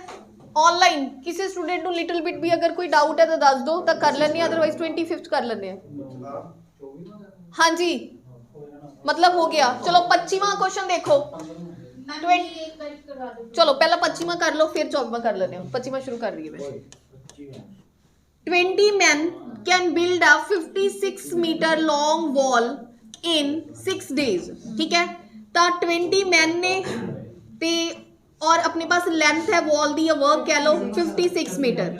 ਆਨਲਾਈਨ ਕਿਸੇ ਸਟੂਡੈਂਟ ਨੂੰ ਲਿਟਲ ਬਿਟ ਵੀ ਅਗਰ ਕੋਈ ਡਾਊਟ ਹੈ ਤਾਂ ਦੱਸ ਦਿਓ ਤਾਂ ਕਰ ਲੈਣੇ ਆ ਅਦਰਵਾਈਜ਼ 25th ਕਰ ਲੈਣੇ ਆ ਹਾਂਜੀ मतलब हो गया चलो 25वां क्वेश्चन देखो चलो पहला 25वां कर लो फिर 24वां कर लेने 25वां शुरू कर रही है मैं 20 men can build a 56 meter long wall in 6 days ठीक है तो 20 men ने ते और अपने पास लेंथ है वॉल दी वर्क कह लो 56 मीटर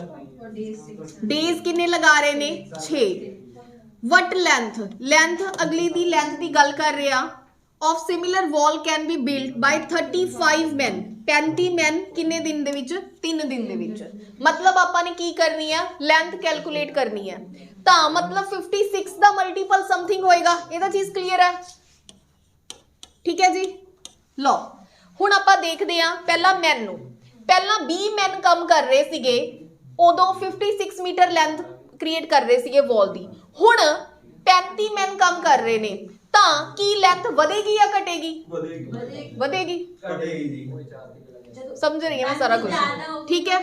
डेज किन्ने लगा रहे ने 6 वट लेंथ लेंथ अगली दी लेंथ दी गल कर रहे हैं of similar wall can be built by 35 men 35 men किन्ने दिन दे विच 3 दिन दे विच मतलब आपां ने की करनी है लेंथ कैलकुलेट करनी है ता मतलब 56 दा मल्टीपल समथिंग होएगा एदा चीज क्लियर है ठीक है जी लो हुण आपां देखदे हां पहला मैन नु पहला 20 मैन काम कर रहे सीगे उदों 56 मीटर लेंथ क्रिएट कर रहे सीगे वॉल दी हुण 35 मैन काम कर रहे ने ਤਾਂ ਕੀ ਲੈਂਥ ਵਧੇਗੀ ਜਾਂ ਘਟੇਗੀ ਵਧੇਗੀ ਕਟੇਗੀ ਜੀ ਸਮਝ ਰਹੀ ਹਾਂ ਮੈਂ ਸਾਰਾ ਕੁਝ ਠੀਕ ਹੈ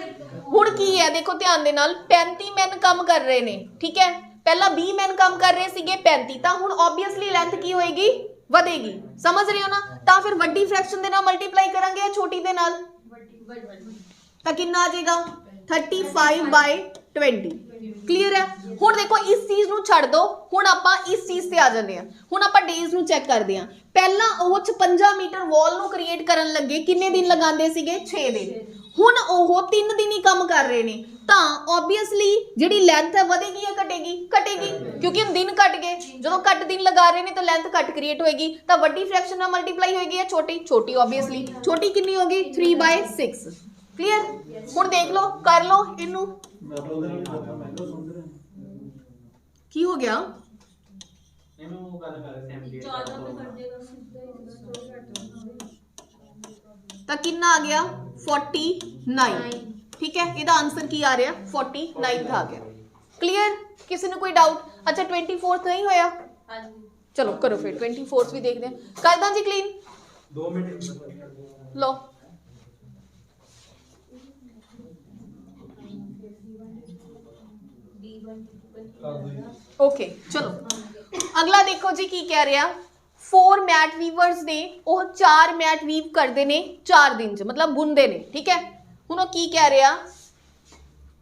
ਹੁਣ ਕੀ ਹੈ ਦੇਖੋ ਧਿਆਨ ਦੇ ਨਾਲ 35 ਮੈਨ ਕੰਮ ਕਰ ਰਹੇ ਨੇ ਠੀਕ ਹੈ ਪਹਿਲਾਂ 20 ਮੈਨ ਕੰਮ ਕਰ ਰਹੇ ਸੀਗੇ 35 ਤਾਂ ਹੁਣ ਆਬਵੀਅਸਲੀ ਲੈਂਥ ਕੀ ਹੋਏਗੀ ਵਧੇਗੀ ਸਮਝ ਰਹੇ ਹੋ ਨਾ ਤਾਂ ਫਿਰ ਵੱਡੀ ਫ੍ਰੈਕਸ਼ਨ ਦੇ ਨਾਲ ਮਲਟੀਪਲਾਈ ਕਰਾਂਗੇ ਜਾਂ ਛੋਟੀ ਦੇ ਨਾਲ ਤਾਂ ਕਿੰਨਾ ਆ ਜਾਏਗਾ 35/20 क्लियर है हुण देखो इस चीज नूं छड्ड दो हुण आपां इस चीज ते आ जांदे हां हुण आपां डेज नूं चेक करदे हां पहला ओह 56 मीटर वॉल नूं क्रिएट करन लगे किन्ने दिन लगांदे सीगे 6 दिन हुण ओह 3 दिन ही काम कर रहे ने तां ऑब्वियसली जिहड़ी लेंथ है वधेगी या घटेगी घटेगी क्योंकि हम दिन घट गए जदों घट दिन लगा रहे ने तो लेंथ घट क्रिएट होएगी तां वड्डी फ्रैक्शन नाल मल्टीप्लाई होएगी या छोटी छोटी ऑब्वियसली छोटी कितनी होगी 3/6 क्लियर हुण देख लो कर लो इनू की हो गया तो कितना आ गया 49 ठीक है इहदा आंसर की आ रहा 49 आ गया क्लियर किसी ने कोई डाउट अच्छा 24th नहीं होया चलो करो फिर 24th भी देखते हैं कर दा जी क्लीन 2 मिनट लो ओके चलो अगला देखो जी की कह रहा 4 मैट वीवर्स ने ਉਹ 4 मैट वीव करते ने 4 दिन च मतलब बुनते ने ठीक है ਹੁਣ ਉਹ ਕੀ ਕਹਿ ਰਿਹਾ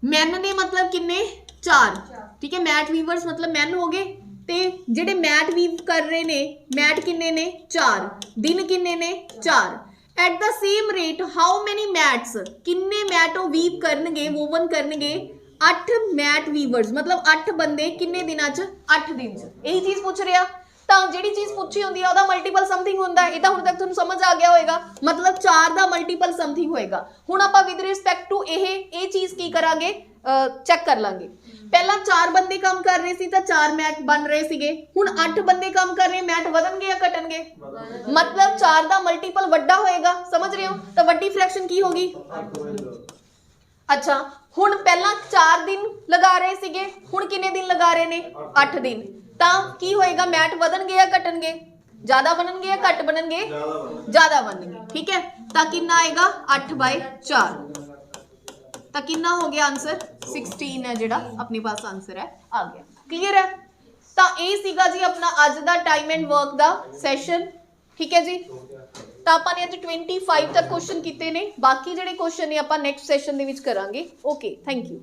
ਮੈਨ ਨੇ मतलब किन्ने 4 ठीक है मैट वीवर्स मतलब मैन हो गए ਤੇ ਜਿਹੜੇ मैट वीव कर रहे ने मैट किन्ने ने 4 दिन किन्ने ने 4 at the same rate how many mats किन्ने मैट ਉਹ वीव करनगे वोवन करनगे 8 मैट वीवर्स मतलब 8 बंदे किन्ने दिनां च 8 दिन च यही चीज पूछ रहा ਤਾਂ ਜਿਹੜੀ ਚੀਜ਼ ਪੁੱਛੀ ਹੁੰਦੀ ਆ ਉਹਦਾ ਮਲਟੀਪਲ ਸਮਥਿੰਗ ਹੁੰਦਾ ਇਹ ਤਾਂ ਹੁਣ ਤੱਕ ਤੁਹਾਨੂੰ ਸਮਝ ਆ ਗਿਆ ਹੋਵੇਗਾ ਮਤਲਬ 4 ਦਾ ਮਲਟੀਪਲ ਸਮਥਿੰਗ ਹੋਏਗਾ ਹੁਣ ਆਪਾਂ ਵਿਦ ਰਿਸਪੈਕਟ ਟੂ ਇਹ ਚੀਜ਼ ਕੀ ਕਰਾਂਗੇ ਚੈੱਕ ਕਰ ਲਾਂਗੇ ਪਹਿਲਾਂ 4 ਬੰਦੇ ਕੰਮ ਕਰ ਰਹੇ ਸੀ ਤਾਂ 4 ਮੈਟ ਬਣ ਰਹੇ ਸੀਗੇ ਹੁਣ 8 ਬੰਦੇ ਕੰਮ ਕਰ ਰਹੇ ਮੈਟ ਵਧਣਗੇ ਜਾਂ ਘਟਣਗੇ ਮਤਲਬ 4 ਦਾ ਮਲਟੀਪਲ ਵੱਡਾ ਹੋਏਗਾ ਸਮਝ ਰਹੇ ਹੋ ਤਾਂ ਵੱਡੀ ਫ੍ਰੈਕਸ਼ਨ ਕੀ ਹੋਗੀ अच्छा हुण पहला 4 दिन लगा रहे सीगे हुण किन्ने दिन लगा रहे ने 8 दिन तां की होएगा मैट वधणगे या घटणगे ज्यादा बनणगे या घट बनणगे ज्यादा बनणगे ठीक है तां किन्ना आएगा 8/4 तां किन्ना हो गया आंसर 16 है जेड़ा अपने पास आंसर है आ गया क्लियर है तां ये सीगा जी अपना अज दा टाइम एंड वर्क दा सैशन ठीक है जी ਤਾਂ ਆਪਾਂ ਨੇ ਅੱਜ 25 ਤੱਕ ਕੁਐਸਚਨ ਕੀਤੇ ਨੇ ਬਾਕੀ ਜਿਹੜੇ ਕੁਐਸਚਨ ਨੇ ਆਪਾਂ ਨੈਕਸਟ ਸੈਸ਼ਨ ਦੇ ਵਿੱਚ ਕਰਾਂਗੇ ਓਕੇ ਥੈਂਕ ਯੂ